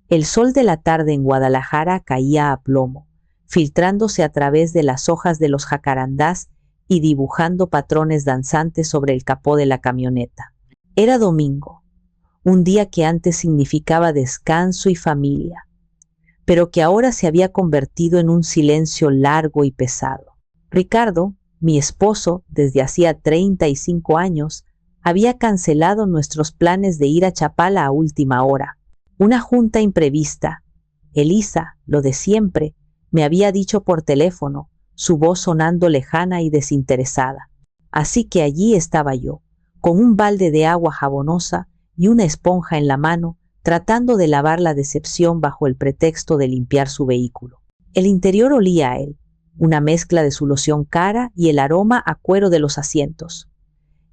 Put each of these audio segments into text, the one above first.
El sol de la tarde en Guadalajara caía a plomo, filtrándose a través de las hojas de los jacarandás y dibujando patrones danzantes sobre el capó de la camioneta. Era domingo, un día que antes significaba descanso y familia, pero que ahora se había convertido en un silencio largo y pesado. Ricardo, mi esposo, desde hacía 35 años, había cancelado nuestros planes de ir a Chapala a última hora. Una junta imprevista. Elisa, lo de siempre, me había dicho por teléfono, su voz sonando lejana y desinteresada. Así que allí estaba yo, con un balde de agua jabonosa y una esponja en la mano, tratando de lavar la decepción bajo el pretexto de limpiar su vehículo. El interior olía a él, una mezcla de su loción cara y el aroma a cuero de los asientos.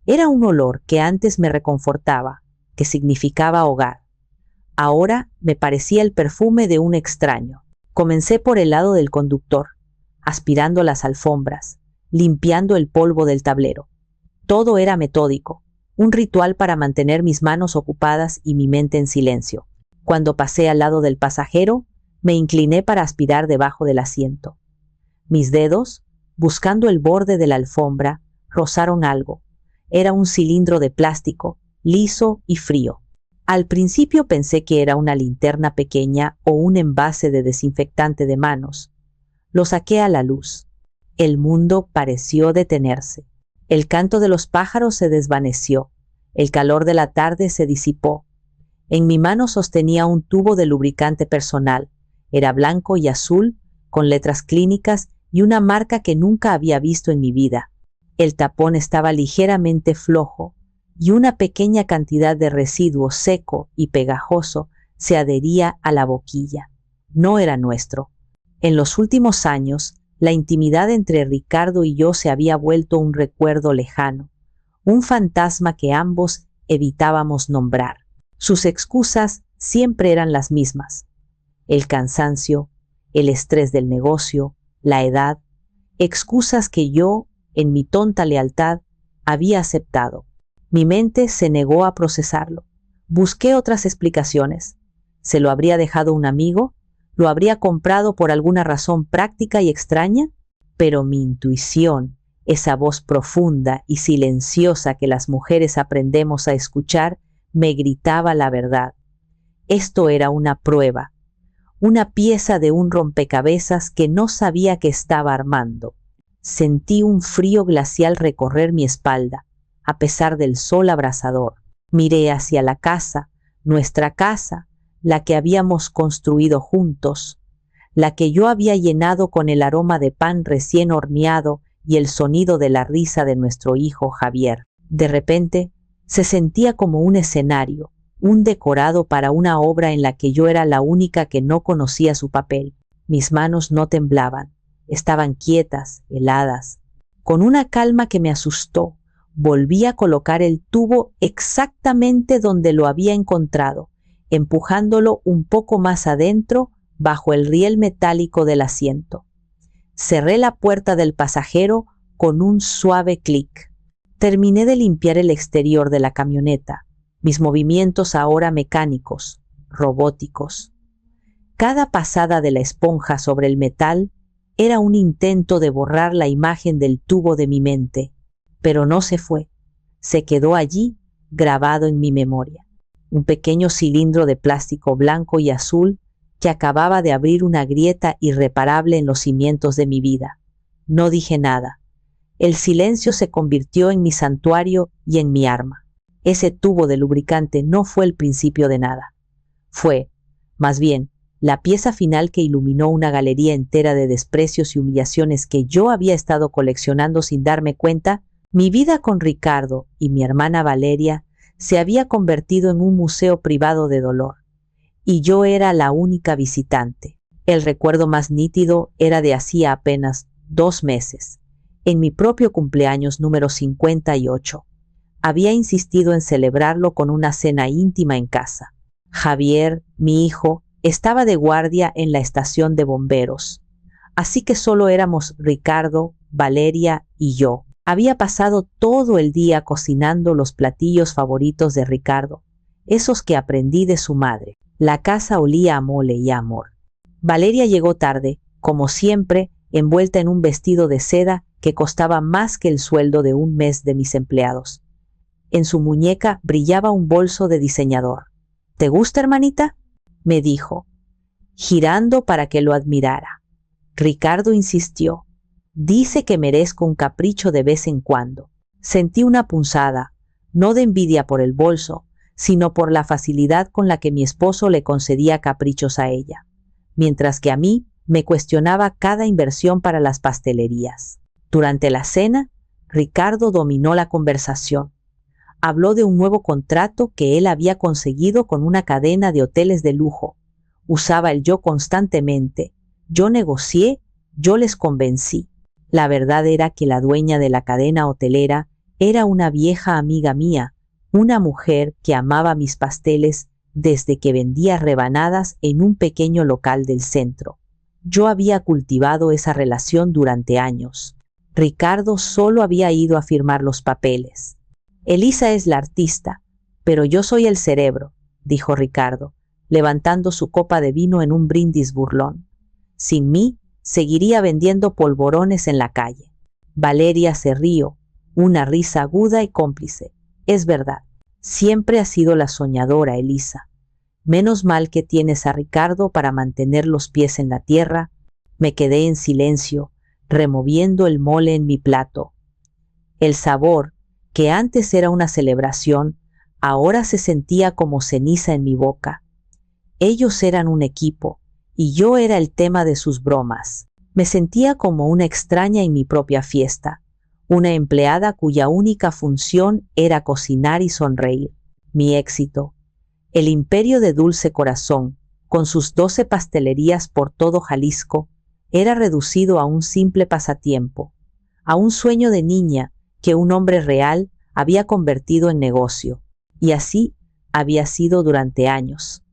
Era un olor que antes me reconfortaba, que significaba hogar. Ahora me parecía el perfume de un extraño. Comencé por el lado del conductor, aspirando las alfombras, limpiando el polvo del tablero. Todo era metódico, un ritual para mantener mis manos ocupadas y mi mente en silencio. Cuando pasé al lado del pasajero, me incliné para aspirar debajo del asiento. Mis dedos, buscando el borde de la alfombra, rozaron algo. Era un cilindro de plástico, liso y frío. Al principio pensé que era una linterna pequeña o un envase de desinfectante de manos. Lo saqué a la luz. El mundo pareció detenerse. El canto de los pájaros se desvaneció. El calor de la tarde se disipó. En mi mano sostenía un tubo de lubricante personal. Era blanco y azul, con letras clínicas y una marca que nunca había visto en mi vida. El tapón estaba ligeramente flojo y una pequeña cantidad de residuo seco y pegajoso se adhería a la boquilla. No era nuestro. En los últimos años, la intimidad entre Ricardo y yo se había vuelto un recuerdo lejano, un fantasma que ambos evitábamos nombrar. Sus excusas siempre eran las mismas: el cansancio, el estrés del negocio, la edad, excusas que yo, en mi tonta lealtad, había aceptado. Mi mente se negó a procesarlo. Busqué otras explicaciones. ¿Se lo habría dejado un amigo? ¿Lo habría comprado por alguna razón práctica y extraña? Pero mi intuición, esa voz profunda y silenciosa que las mujeres aprendemos a escuchar, me gritaba la verdad. Esto era una prueba, una pieza de un rompecabezas que no sabía que estaba armando. Sentí un frío glacial recorrer mi espalda, a pesar del sol abrasador. Miré hacia la casa, nuestra casa, la que habíamos construido juntos, la que yo había llenado con el aroma de pan recién horneado y el sonido de la risa de nuestro hijo Javier. De repente, se sentía como un escenario, un decorado para una obra en la que yo era la única que no conocía su papel. Mis manos no temblaban, estaban quietas, heladas. Con una calma que me asustó, volví a colocar el tubo exactamente donde lo había encontrado, empujándolo un poco más adentro bajo el riel metálico del asiento. Cerré la puerta del pasajero con un suave clic. Terminé de limpiar el exterior de la camioneta, mis movimientos ahora mecánicos, robóticos. Cada pasada de la esponja sobre el metal era un intento de borrar la imagen del tubo de mi mente, pero no se fue. Se quedó allí, grabado en mi memoria. Un pequeño cilindro de plástico blanco y azul que acababa de abrir una grieta irreparable en los cimientos de mi vida. No dije nada. El silencio se convirtió en mi santuario y en mi arma. Ese tubo de lubricante no fue el principio de nada. Fue, más bien, la pieza final que iluminó una galería entera de desprecios y humillaciones que yo había estado coleccionando sin darme cuenta. Mi vida con Ricardo y mi hermana Valeria se había convertido en un museo privado de dolor, y yo era la única visitante. El recuerdo más nítido era de hacía apenas 2 meses, en mi propio cumpleaños número 58. Había insistido en celebrarlo con una cena íntima en casa. Javier, mi hijo, estaba de guardia en la estación de bomberos, así que solo éramos Ricardo, Valeria y yo. Había pasado todo el día cocinando los platillos favoritos de Ricardo, esos que aprendí de su madre. La casa olía a mole y a amor. Valeria llegó tarde, como siempre, envuelta en un vestido de seda que costaba más que el sueldo de un mes de mis empleados. En su muñeca brillaba un bolso de diseñador. ¿Te gusta, hermanita?, me dijo, girando para que lo admirara. Ricardo insistió. Dice que merezco un capricho de vez en cuando. Sentí una punzada, no de envidia por el bolso, sino por la facilidad con la que mi esposo le concedía caprichos a ella, mientras que a mí me cuestionaba cada inversión para las pastelerías. Durante la cena, Ricardo dominó la conversación. Habló de un nuevo contrato que él había conseguido con una cadena de hoteles de lujo. Usaba el yo constantemente. Yo negocié, yo les convencí. La verdad era que la dueña de la cadena hotelera era una vieja amiga mía, una mujer que amaba mis pasteles desde que vendía rebanadas en un pequeño local del centro. Yo había cultivado esa relación durante años. Ricardo solo había ido a firmar los papeles. Elisa es la artista, pero yo soy el cerebro, dijo Ricardo, levantando su copa de vino en un brindis burlón. Sin mí, seguiría vendiendo polvorones en la calle. Valeria se rió, una risa aguda y cómplice. Es verdad, siempre has sido la soñadora, Elisa. Menos mal que tienes a Ricardo para mantener los pies en la tierra. Me quedé en silencio, removiendo el mole en mi plato. El sabor, que antes era una celebración, ahora se sentía como ceniza en mi boca. Ellos eran un equipo, y yo era el tema de sus bromas. Me sentía como una extraña en mi propia fiesta, una empleada cuya única función era cocinar y sonreír. Mi éxito, el imperio de Dulce Corazón, con sus 12 pastelerías por todo Jalisco, era reducido a un simple pasatiempo, a un sueño de niña que un hombre real había convertido en negocio, y así había sido durante años.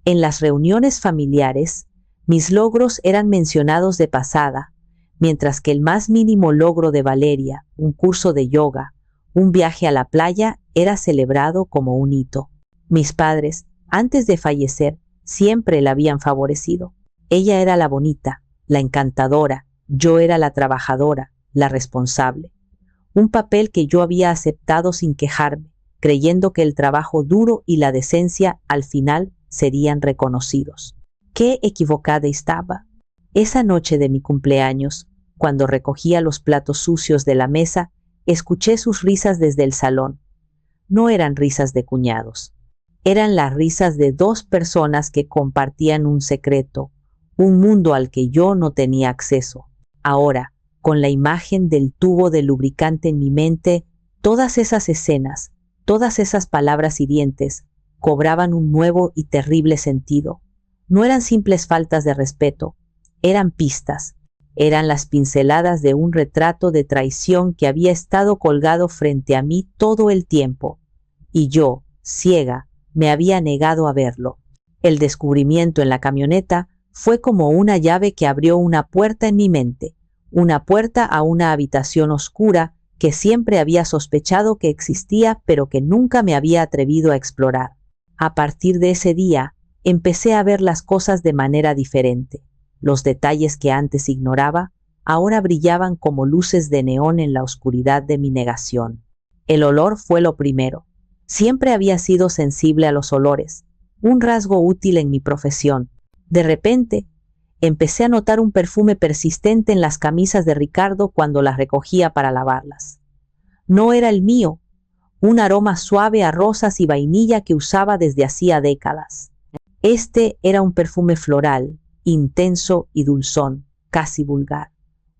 En las reuniones familiares, mis logros eran mencionados de pasada, mientras que el más mínimo logro de Valeria, un curso de yoga, un viaje a la playa, era celebrado como un hito. Mis padres, antes de fallecer, siempre la habían favorecido. Ella era la bonita, la encantadora, yo era la trabajadora, la responsable. Un papel que yo había aceptado sin quejarme, creyendo que el trabajo duro y la decencia al final serían reconocidos. ¡Qué equivocada estaba! Esa noche de mi cumpleaños, cuando recogía los platos sucios de la mesa, escuché sus risas desde el salón. No eran risas de cuñados. Eran las risas de 2 personas que compartían un secreto, un mundo al que yo no tenía acceso. Ahora, con la imagen del tubo de lubricante en mi mente, todas esas escenas, todas esas palabras hirientes, cobraban un nuevo y terrible sentido. No eran simples faltas de respeto, eran pistas, eran las pinceladas de un retrato de traición que había estado colgado frente a mí todo el tiempo, y yo, ciega, me había negado a verlo. El descubrimiento en la camioneta fue como una llave que abrió una puerta en mi mente, una puerta a una habitación oscura que siempre había sospechado que existía, pero que nunca me había atrevido a explorar. A partir de ese día, empecé a ver las cosas de manera diferente. Los detalles que antes ignoraba, ahora brillaban como luces de neón en la oscuridad de mi negación. El olor fue lo primero. Siempre había sido sensible a los olores, un rasgo útil en mi profesión. De repente, empecé a notar un perfume persistente en las camisas de Ricardo cuando las recogía para lavarlas. No era el mío, un aroma suave a rosas y vainilla que usaba desde hacía décadas. Este era un perfume floral, intenso y dulzón, casi vulgar.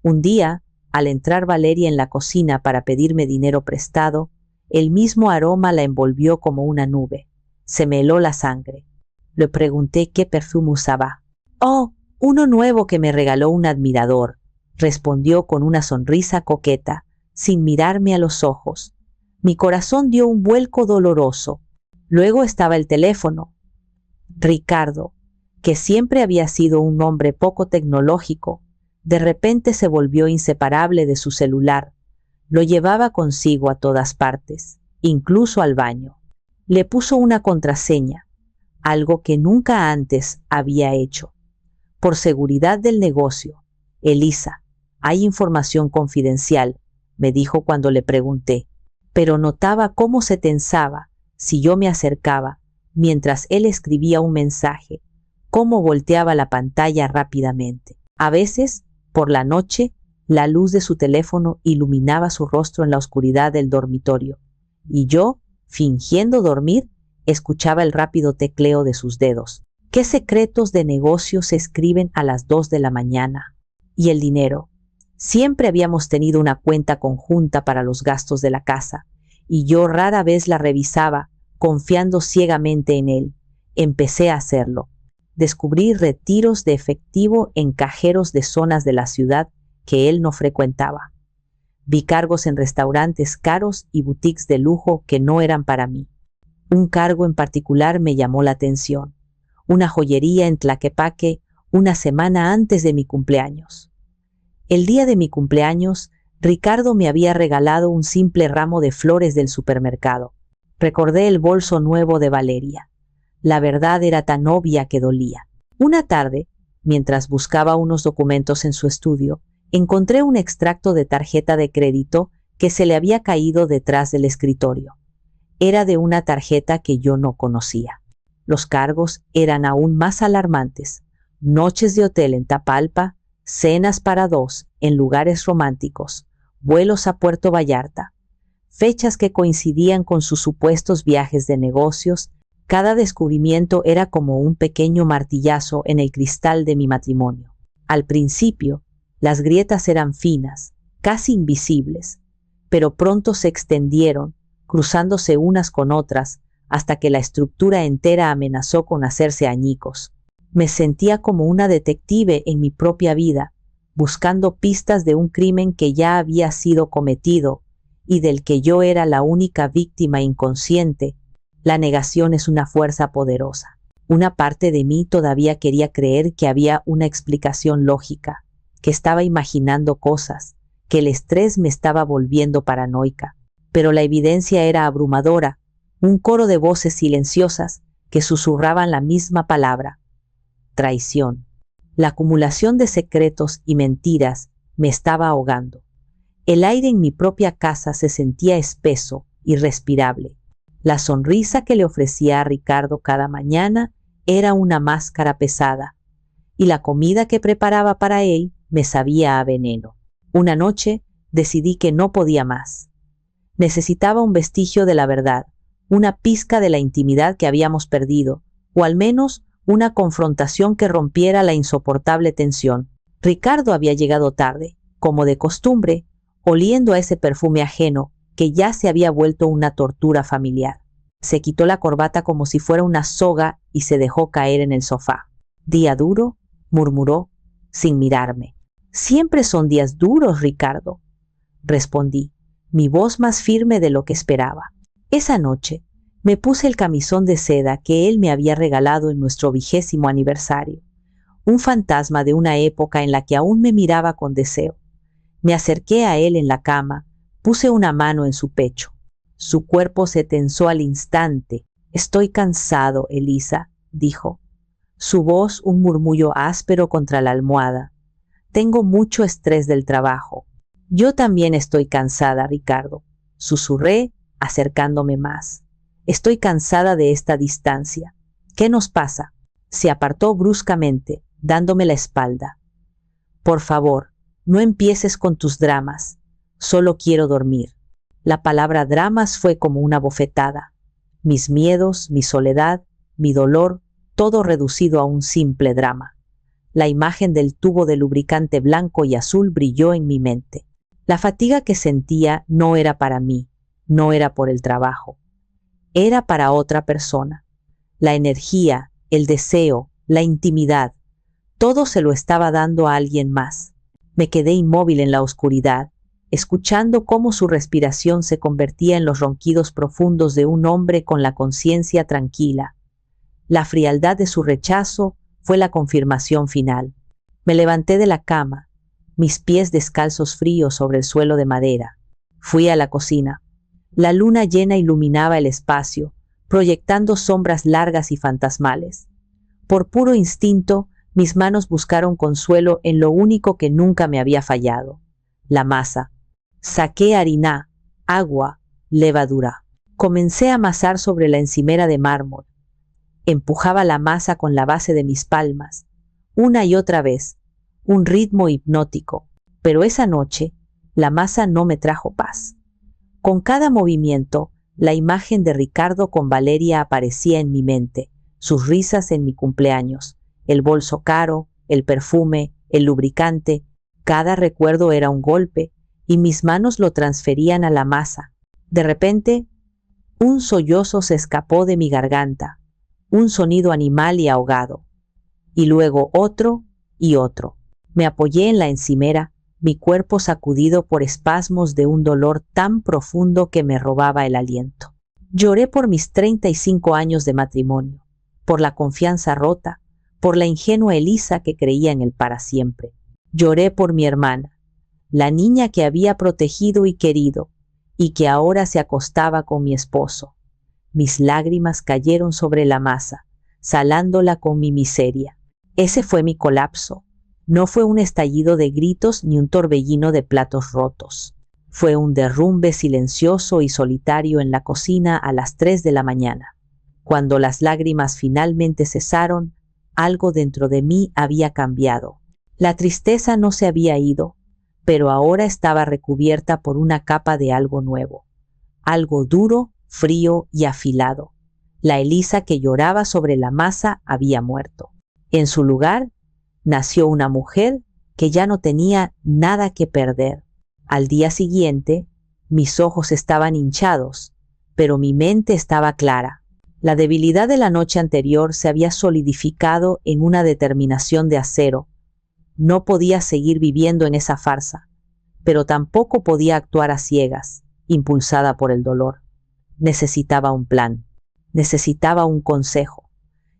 Un día, al entrar Valeria en la cocina para pedirme dinero prestado, el mismo aroma la envolvió como una nube. Se me heló la sangre. Le pregunté qué perfume usaba. «Oh, uno nuevo que me regaló un admirador», respondió con una sonrisa coqueta, sin mirarme a los ojos. Mi corazón dio un vuelco doloroso. Luego estaba el teléfono. Ricardo, que siempre había sido un hombre poco tecnológico, de repente se volvió inseparable de su celular. Lo llevaba consigo a todas partes, incluso al baño. Le puso una contraseña, algo que nunca antes había hecho. Por seguridad del negocio, Elisa, hay información confidencial, me dijo cuando le pregunté, pero notaba cómo se tensaba si yo me acercaba, mientras él escribía un mensaje, cómo volteaba la pantalla rápidamente. A veces, por la noche, la luz de su teléfono iluminaba su rostro en la oscuridad del dormitorio, y yo, fingiendo dormir, escuchaba el rápido tecleo de sus dedos. ¿Qué secretos de negocio se escriben a las 2 de la mañana? Y el dinero. Siempre habíamos tenido una cuenta conjunta para los gastos de la casa, y yo rara vez la revisaba, confiando ciegamente en él. Empecé a hacerlo. Descubrí retiros de efectivo en cajeros de zonas de la ciudad que él no frecuentaba. Vi cargos en restaurantes caros y boutiques de lujo que no eran para mí. Un cargo en particular me llamó la atención. Una joyería en Tlaquepaque una semana antes de mi cumpleaños. El día de mi cumpleaños, Ricardo me había regalado un simple ramo de flores del supermercado. Recordé el bolso nuevo de Valeria. La verdad era tan obvia que dolía. Una tarde, mientras buscaba unos documentos en su estudio, encontré un extracto de tarjeta de crédito que se le había caído detrás del escritorio. Era de una tarjeta que yo no conocía. Los cargos eran aún más alarmantes. Noches de hotel en Tapalpa, cenas para dos en lugares románticos, vuelos a Puerto Vallarta, fechas que coincidían con sus supuestos viajes de negocios. Cada descubrimiento era como un pequeño martillazo en el cristal de mi matrimonio. Al principio, las grietas eran finas, casi invisibles, pero pronto se extendieron, cruzándose unas con otras, hasta que la estructura entera amenazó con hacerse añicos. Me sentía como una detective en mi propia vida, buscando pistas de un crimen que ya había sido cometido y del que yo era la única víctima inconsciente. La negación es una fuerza poderosa. Una parte de mí todavía quería creer que había una explicación lógica, que estaba imaginando cosas, que el estrés me estaba volviendo paranoica. Pero la evidencia era abrumadora, un coro de voces silenciosas que susurraban la misma palabra: traición. La acumulación de secretos y mentiras me estaba ahogando. El aire en mi propia casa se sentía espeso, irrespirable. La sonrisa que le ofrecía a Ricardo cada mañana era una máscara pesada, y la comida que preparaba para él me sabía a veneno. Una noche decidí que no podía más. Necesitaba un vestigio de la verdad, una pizca de la intimidad que habíamos perdido, o al menos una confrontación que rompiera la insoportable tensión. Ricardo había llegado tarde, como de costumbre, oliendo a ese perfume ajeno que ya se había vuelto una tortura familiar. Se quitó la corbata como si fuera una soga y se dejó caer en el sofá. «Día duro», murmuró, sin mirarme. «Siempre son días duros, Ricardo», respondí, mi voz más firme de lo que esperaba. Esa noche me puse el camisón de seda que él me había regalado en nuestro 20º aniversario, un fantasma de una época en la que aún me miraba con deseo. Me acerqué a él en la cama, puse una mano en su pecho. Su cuerpo se tensó al instante. «Estoy cansado, Elisa», dijo. Su voz un murmullo áspero contra la almohada. «Tengo mucho estrés del trabajo». «Yo también estoy cansada, Ricardo», susurré, acercándome más. «Estoy cansada de esta distancia. ¿Qué nos pasa?». Se apartó bruscamente, dándome la espalda. «Por favor, no empieces con tus dramas. Solo quiero dormir». La palabra dramas fue como una bofetada. Mis miedos, mi soledad, mi dolor, todo reducido a un simple drama. La imagen del tubo de lubricante blanco y azul brilló en mi mente. La fatiga que sentía no era para mí, no era por el trabajo. Era para otra persona. La energía, el deseo, la intimidad, todo se lo estaba dando a alguien más. Me quedé inmóvil en la oscuridad, escuchando cómo su respiración se convertía en los ronquidos profundos de un hombre con la conciencia tranquila. La frialdad de su rechazo fue la confirmación final. Me levanté de la cama, mis pies descalzos fríos sobre el suelo de madera. Fui a la cocina. La luna llena iluminaba el espacio, proyectando sombras largas y fantasmales. Por puro instinto, mis manos buscaron consuelo en lo único que nunca me había fallado: la masa. Saqué harina, agua, levadura. Comencé a amasar sobre la encimera de mármol. Empujaba la masa con la base de mis palmas, una y otra vez, un ritmo hipnótico. Pero esa noche, la masa no me trajo paz. Con cada movimiento, la imagen de Ricardo con Valeria aparecía en mi mente, sus risas en mi cumpleaños, el bolso caro, el perfume, el lubricante. Cada recuerdo era un golpe, y mis manos lo transferían a la masa. De repente, un sollozo se escapó de mi garganta, un sonido animal y ahogado, y luego otro y otro. Me apoyé en la encimera, mi cuerpo sacudido por espasmos de un dolor tan profundo que me robaba el aliento. Lloré por mis 35 años de matrimonio, por la confianza rota, por la ingenua Elisa que creía en el para siempre. Lloré por mi hermana, la niña que había protegido y querido, y que ahora se acostaba con mi esposo. Mis lágrimas cayeron sobre la masa, salándola con mi miseria. Ese fue mi colapso. No fue un estallido de gritos ni un torbellino de platos rotos. Fue un derrumbe silencioso y solitario en la cocina a las 3 de la mañana. Cuando las lágrimas finalmente cesaron, algo dentro de mí había cambiado. La tristeza no se había ido, pero ahora estaba recubierta por una capa de algo nuevo. Algo duro, frío y afilado. La Elisa que lloraba sobre la masa había muerto. En su lugar, nació una mujer que ya no tenía nada que perder. Al día siguiente, mis ojos estaban hinchados, pero mi mente estaba clara. La debilidad de la noche anterior se había solidificado en una determinación de acero. No podía seguir viviendo en esa farsa, pero tampoco podía actuar a ciegas, impulsada por el dolor. Necesitaba un plan, necesitaba un consejo,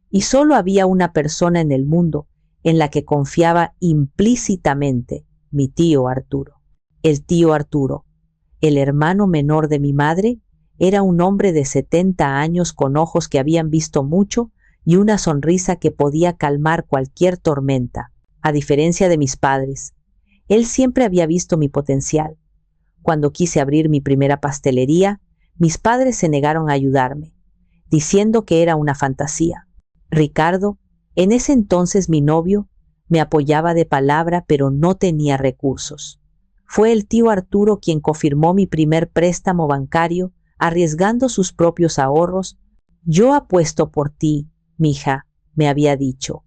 y solo había una persona en el mundo en la que confiaba implícitamente: mi tío Arturo. El tío Arturo, el hermano menor de mi madre, era un hombre de 70 años con ojos que habían visto mucho y una sonrisa que podía calmar cualquier tormenta. A diferencia de mis padres, él siempre había visto mi potencial. Cuando quise abrir mi primera pastelería, mis padres se negaron a ayudarme, diciendo que era una fantasía. Ricardo, en ese entonces mi novio, me apoyaba de palabra, pero no tenía recursos. Fue el tío Arturo quien confirmó mi primer préstamo bancario, arriesgando sus propios ahorros. Yo apuesto por ti, mija, me había dicho.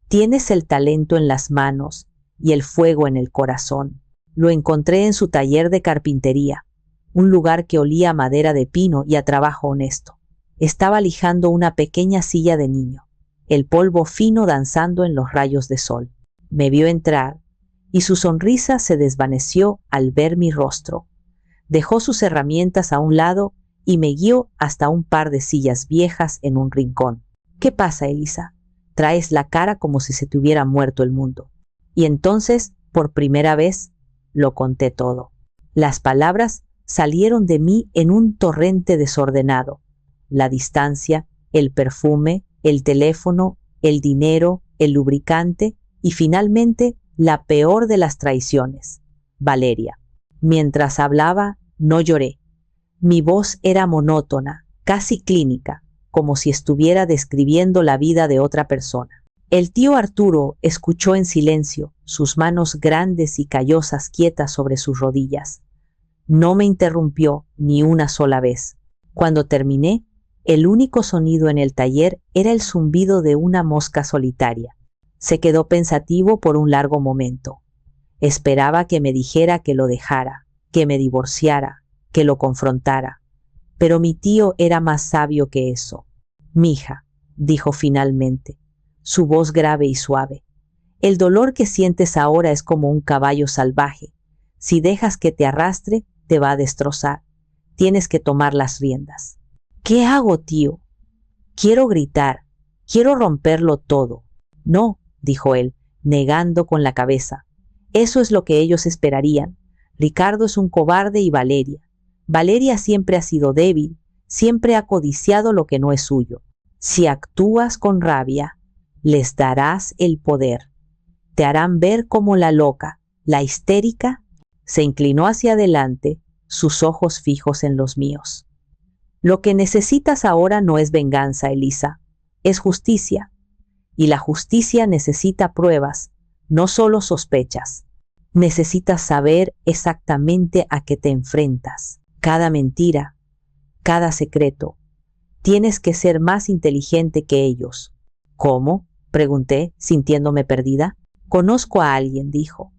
Tienes el talento en las manos y el fuego en el corazón. Lo encontré en su taller de carpintería, un lugar que olía a madera de pino y a trabajo honesto. Estaba lijando una pequeña silla de niño, el polvo fino danzando en los rayos de sol. Me vio entrar y su sonrisa se desvaneció al ver mi rostro. Dejó sus herramientas a un lado y me guió hasta un par de sillas viejas en un rincón. ¿Qué pasa, Elisa? Traes la cara como si se te hubiera muerto el mundo. Y entonces, por primera vez, lo conté todo. Las palabras salieron de mí en un torrente desordenado. La distancia, el perfume, el teléfono, el dinero, el lubricante y finalmente la peor de las traiciones: Valeria. Mientras hablaba, no lloré. Mi voz era monótona, casi clínica, como si estuviera describiendo la vida de otra persona. El tío Arturo escuchó en silencio, sus manos grandes y callosas quietas sobre sus rodillas. No me interrumpió ni una sola vez. Cuando terminé, el único sonido en el taller era el zumbido de una mosca solitaria. Se quedó pensativo por un largo momento. Esperaba que me dijera que lo dejara, que me divorciara, que lo confrontara. Pero mi tío era más sabio que eso. Mija, dijo finalmente, su voz grave y suave. El dolor que sientes ahora es como un caballo salvaje. Si dejas que te arrastre, te va a destrozar. Tienes que tomar las riendas. ¿Qué hago, tío? Quiero gritar, quiero romperlo todo. No, dijo él, negando con la cabeza. Eso es lo que ellos esperarían. Ricardo es un cobarde y Valeria. Valeria siempre ha sido débil, siempre ha codiciado lo que no es suyo. Si actúas con rabia, les darás el poder. Te harán ver como la loca, la histérica. Se inclinó hacia adelante, sus ojos fijos en los míos. Lo que necesitas ahora no es venganza, Elisa, es justicia. Y la justicia necesita pruebas, no solo sospechas. Necesitas saber exactamente a qué te enfrentas. Cada mentira, cada secreto. Tienes que ser más inteligente que ellos. ¿Cómo?, pregunté, sintiéndome perdida. Conozco a alguien, dijo.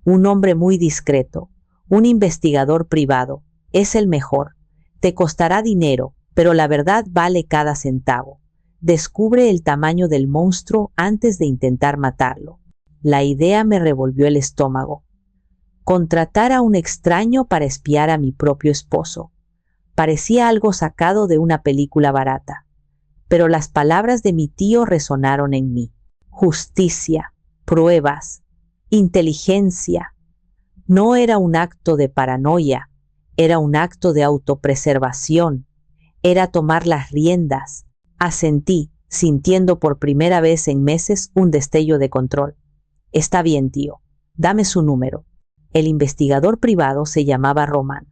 Un hombre muy discreto, un investigador privado. Es el mejor. Te costará dinero, pero la verdad vale cada centavo. Descubre el tamaño del monstruo antes de intentar matarlo. La idea me revolvió el estómago. Contratar a un extraño para espiar a mi propio esposo. Parecía algo sacado de una película barata. Pero las palabras de mi tío resonaron en mí. Justicia, pruebas, inteligencia. No era un acto de paranoia, era un acto de autopreservación. Era tomar las riendas. Asentí, sintiendo por primera vez en meses un destello de control. Está bien, tío. Dame su número. El investigador privado se llamaba Román.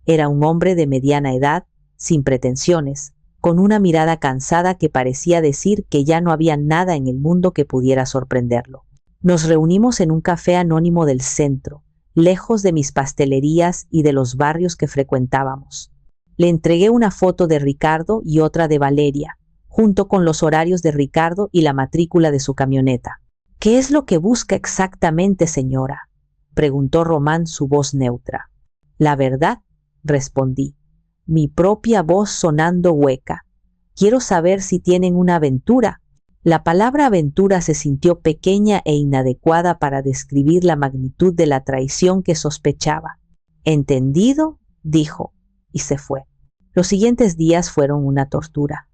Era un hombre de mediana edad, sin pretensiones, con una mirada cansada que parecía decir que ya no había nada en el mundo que pudiera sorprenderlo. Nos reunimos en un café anónimo del centro, lejos de mis pastelerías y de los barrios que frecuentábamos. Le entregué una foto de Ricardo y otra de Valeria, junto con los horarios de Ricardo y la matrícula de su camioneta. ¿Qué es lo que busca exactamente, señora?, preguntó Román, su voz neutra. La verdad, respondí, mi propia voz sonando hueca. Quiero saber si tienen una aventura. La palabra aventura se sintió pequeña e inadecuada para describir la magnitud de la traición que sospechaba. ¿Entendido?, dijo, y se fue. Los siguientes días fueron una tortura.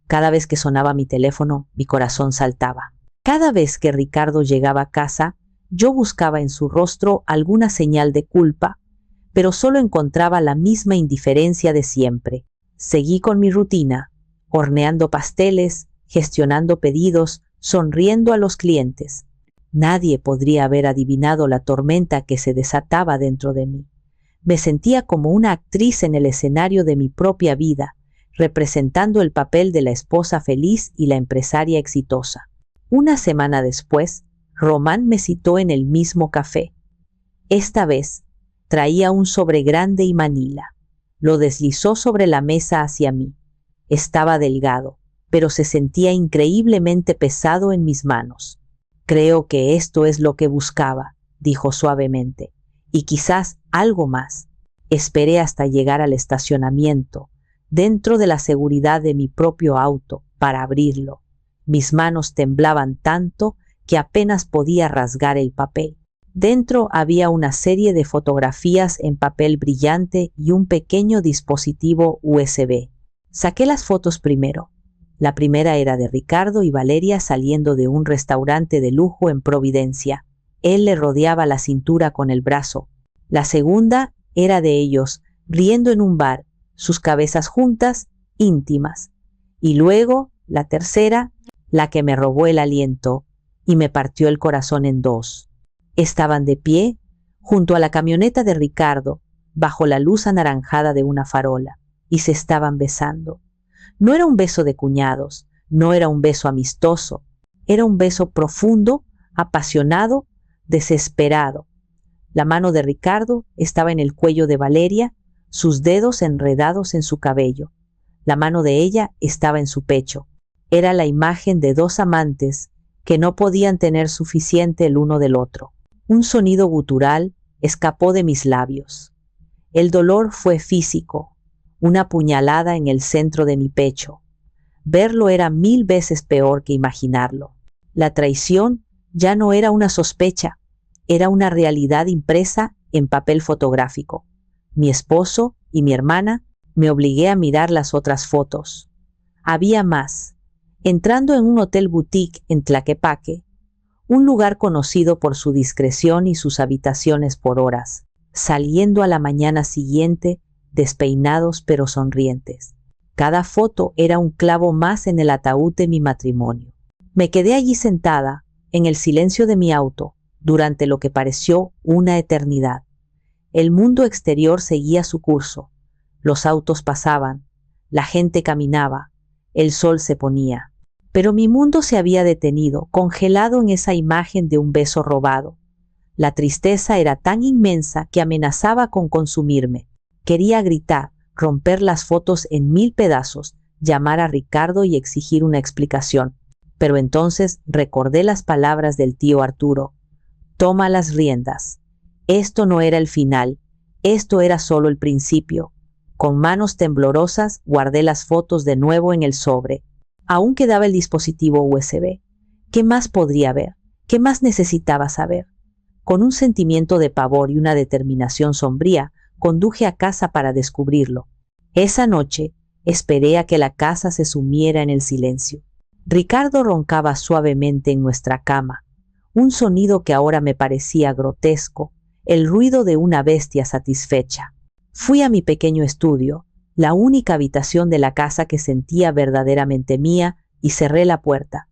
Cada vez que sonaba mi teléfono, mi corazón saltaba. Cada vez que Ricardo llegaba a casa, yo buscaba en su rostro alguna señal de culpa, pero solo encontraba la misma indiferencia de siempre. Seguí con mi rutina, horneando pasteles, gestionando pedidos, sonriendo a los clientes. Nadie podría haber adivinado la tormenta que se desataba dentro de mí. Me sentía como una actriz en el escenario de mi propia vida, representando el papel de la esposa feliz y la empresaria exitosa. Una semana después, Román me citó en el mismo café. Esta vez, traía un sobre grande y manila. Lo deslizó sobre la mesa hacia mí. Estaba delgado, pero se sentía increíblemente pesado en mis manos. Creo que esto es lo que buscaba, dijo suavemente, y quizás algo más. Esperé hasta llegar al estacionamiento, dentro de la seguridad de mi propio auto, para abrirlo. Mis manos temblaban tanto que apenas podía rasgar el papel. Dentro había una serie de fotografías en papel brillante y un pequeño dispositivo USB. Saqué las fotos primero. La primera era de Ricardo y Valeria saliendo de un restaurante de lujo en Providencia. Él le rodeaba la cintura con el brazo. La segunda era de ellos, riendo en un bar, sus cabezas juntas, íntimas. Y luego, la tercera, la que me robó el aliento y me partió el corazón en dos. Estaban de pie, junto a la camioneta de Ricardo, bajo la luz anaranjada de una farola, y se estaban besando. No era un beso de cuñados, no era un beso amistoso, era un beso profundo, apasionado, desesperado. La mano de Ricardo estaba en el cuello de Valeria, sus dedos enredados en su cabello. La mano de ella estaba en su pecho. Era la imagen de dos amantes que no podían tener suficiente el uno del otro. Un sonido gutural escapó de mis labios. El dolor fue físico, una puñalada en el centro de mi pecho. Verlo era 1000 veces peor que imaginarlo. La traición ya no era una sospecha, era una realidad impresa en papel fotográfico. Mi esposo y mi hermana, me obligué a mirar las otras fotos. Había más. Entrando en un hotel boutique en Tlaquepaque, un lugar conocido por su discreción y sus habitaciones por horas, saliendo a la mañana siguiente despeinados pero sonrientes. Cada foto era un clavo más en el ataúd de mi matrimonio. Me quedé allí sentada, en el silencio de mi auto, durante lo que pareció una eternidad. El mundo exterior seguía su curso. Los autos pasaban, la gente caminaba, el sol se ponía. Pero mi mundo se había detenido, congelado en esa imagen de un beso robado. La tristeza era tan inmensa que amenazaba con consumirme. Quería gritar, romper las fotos en 1000 pedazos, llamar a Ricardo y exigir una explicación. Pero entonces recordé las palabras del tío Arturo. Toma las riendas. Esto no era el final, esto era solo el principio. Con manos temblorosas guardé las fotos de nuevo en el sobre. Aún quedaba el dispositivo USB. ¿Qué más podría ver? ¿Qué más necesitaba saber? Con un sentimiento de pavor y una determinación sombría, conduje a casa para descubrirlo. Esa noche, esperé a que la casa se sumiera en el silencio. Ricardo roncaba suavemente en nuestra cama, un sonido que ahora me parecía grotesco, el ruido de una bestia satisfecha. Fui a mi pequeño estudio, la única habitación de la casa que sentía verdaderamente mía, y cerré la puerta.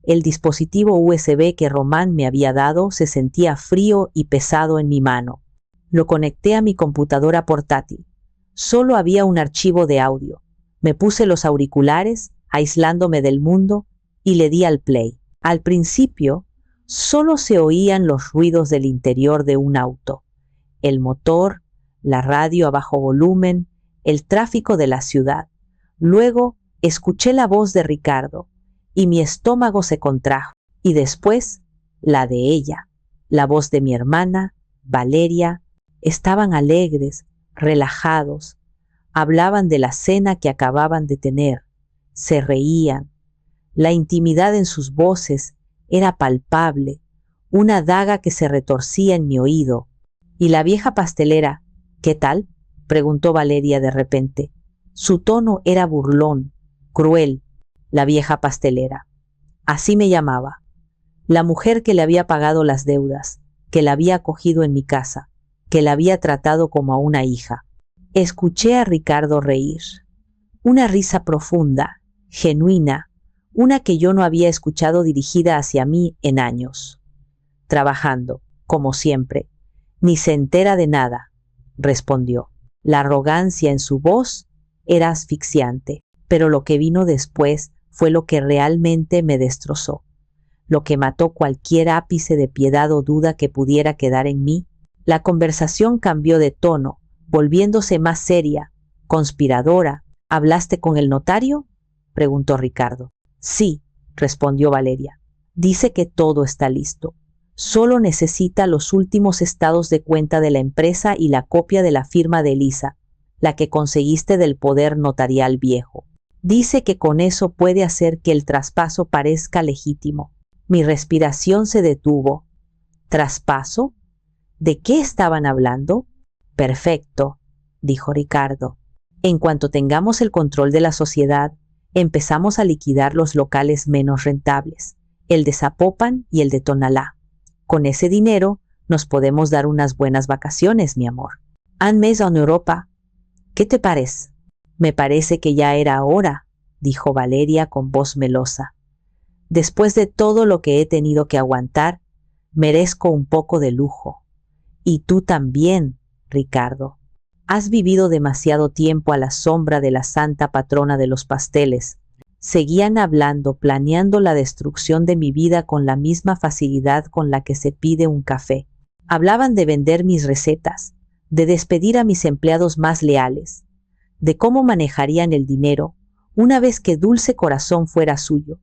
El dispositivo USB que Román me había dado se sentía frío y pesado en mi mano. Lo conecté a mi computadora portátil. Solo había un archivo de audio. Me puse los auriculares, aislándome del mundo, y le di al play. Al principio, solo se oían los ruidos del interior de un auto. El motor, la radio a bajo volumen, el tráfico de la ciudad. Luego, escuché la voz de Ricardo, y mi estómago se contrajo. Y después, la de ella, la voz de mi hermana, Valeria. Estaban alegres, relajados. Hablaban de la cena que acababan de tener. Se reían. La intimidad en sus voces era palpable, una daga que se retorcía en mi oído. ¿Y la vieja pastelera, qué tal?, preguntó Valeria de repente. Su tono era burlón, cruel. La vieja pastelera. Así me llamaba. La mujer que le había pagado las deudas, que la había acogido en mi casa, que la había tratado como a una hija. Escuché a Ricardo reír. Una risa profunda, genuina, una que yo no había escuchado dirigida hacia mí en años. Trabajando, como siempre. Ni se entera de nada, respondió. La arrogancia en su voz era asfixiante, pero lo que vino después fue lo que realmente me destrozó, lo que mató cualquier ápice de piedad o duda que pudiera quedar en mí. La conversación cambió de tono, volviéndose más seria, conspiradora. ¿Hablaste con el notario?, preguntó Ricardo. Sí, respondió Valeria. Dice que todo está listo. Solo necesita los últimos estados de cuenta de la empresa y la copia de la firma de Elisa, la que conseguiste del poder notarial viejo. Dice que con eso puede hacer que el traspaso parezca legítimo. Mi respiración se detuvo. ¿Traspaso? ¿De qué estaban hablando? Perfecto, dijo Ricardo. En cuanto tengamos el control de la sociedad, empezamos a liquidar los locales menos rentables, el de Zapopan y el de Tonalá. Con ese dinero nos podemos dar unas buenas vacaciones, mi amor. Un mes en Europa. ¿Qué te parece? Me parece que ya era hora, dijo Valeria con voz melosa. Después de todo lo que he tenido que aguantar, merezco un poco de lujo. Y tú también, Ricardo. Has vivido demasiado tiempo a la sombra de la santa patrona de los pasteles. Seguían hablando, planeando la destrucción de mi vida con la misma facilidad con la que se pide un café. Hablaban de vender mis recetas, de despedir a mis empleados más leales, de cómo manejarían el dinero una vez que Dulce Corazón fuera suyo.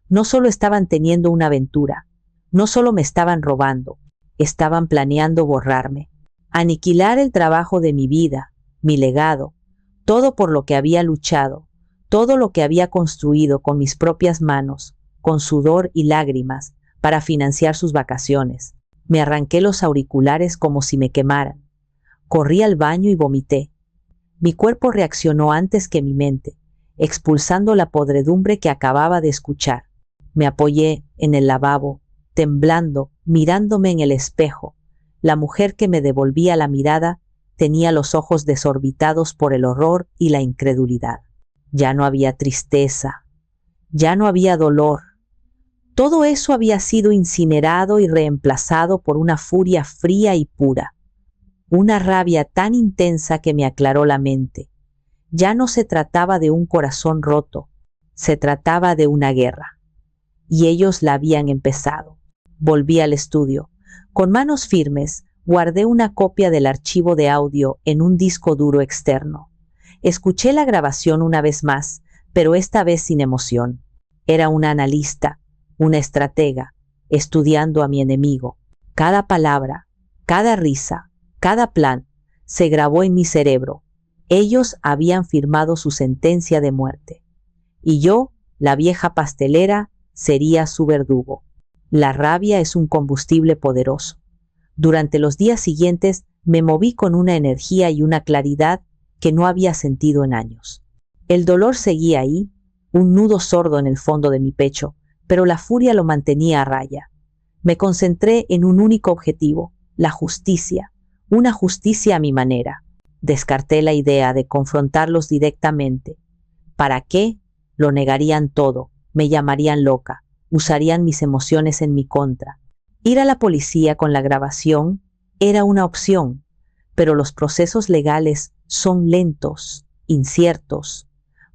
No solo estaban teniendo una aventura, no solo me estaban robando, estaban planeando borrarme, aniquilar el trabajo de mi vida, mi legado, todo por lo que había luchado, todo lo que había construido con mis propias manos, con sudor y lágrimas, para financiar sus vacaciones. Me arranqué los auriculares como si me quemaran. Corrí al baño y vomité. Mi cuerpo reaccionó antes que mi mente, expulsando la podredumbre que acababa de escuchar. Me apoyé en el lavabo, temblando, mirándome en el espejo. La mujer que me devolvía la mirada tenía los ojos desorbitados por el horror y la incredulidad. Ya no había tristeza, ya no había dolor. Todo eso había sido incinerado y reemplazado por una furia fría y pura, una rabia tan intensa que me aclaró la mente. Ya no se trataba de un corazón roto, se trataba de una guerra. Y ellos la habían empezado. Volví al estudio. Con manos firmes, guardé una copia del archivo de audio en un disco duro externo. Escuché la grabación una vez más, pero esta vez sin emoción. Era una analista, una estratega, estudiando a mi enemigo. Cada palabra, cada risa, cada plan, se grabó en mi cerebro. Ellos habían firmado su sentencia de muerte. Y yo, la vieja pastelera, sería su verdugo. La rabia es un combustible poderoso. Durante los días siguientes me moví con una energía y una claridad que no había sentido en años. El dolor seguía ahí, un nudo sordo en el fondo de mi pecho, pero la furia lo mantenía a raya. Me concentré en un único objetivo, la justicia, una justicia a mi manera. Descarté la idea de confrontarlos directamente. ¿Para qué? Lo negarían todo, me llamarían loca, usarían mis emociones en mi contra. Ir a la policía con la grabación era una opción, pero los procesos legales son lentos, inciertos.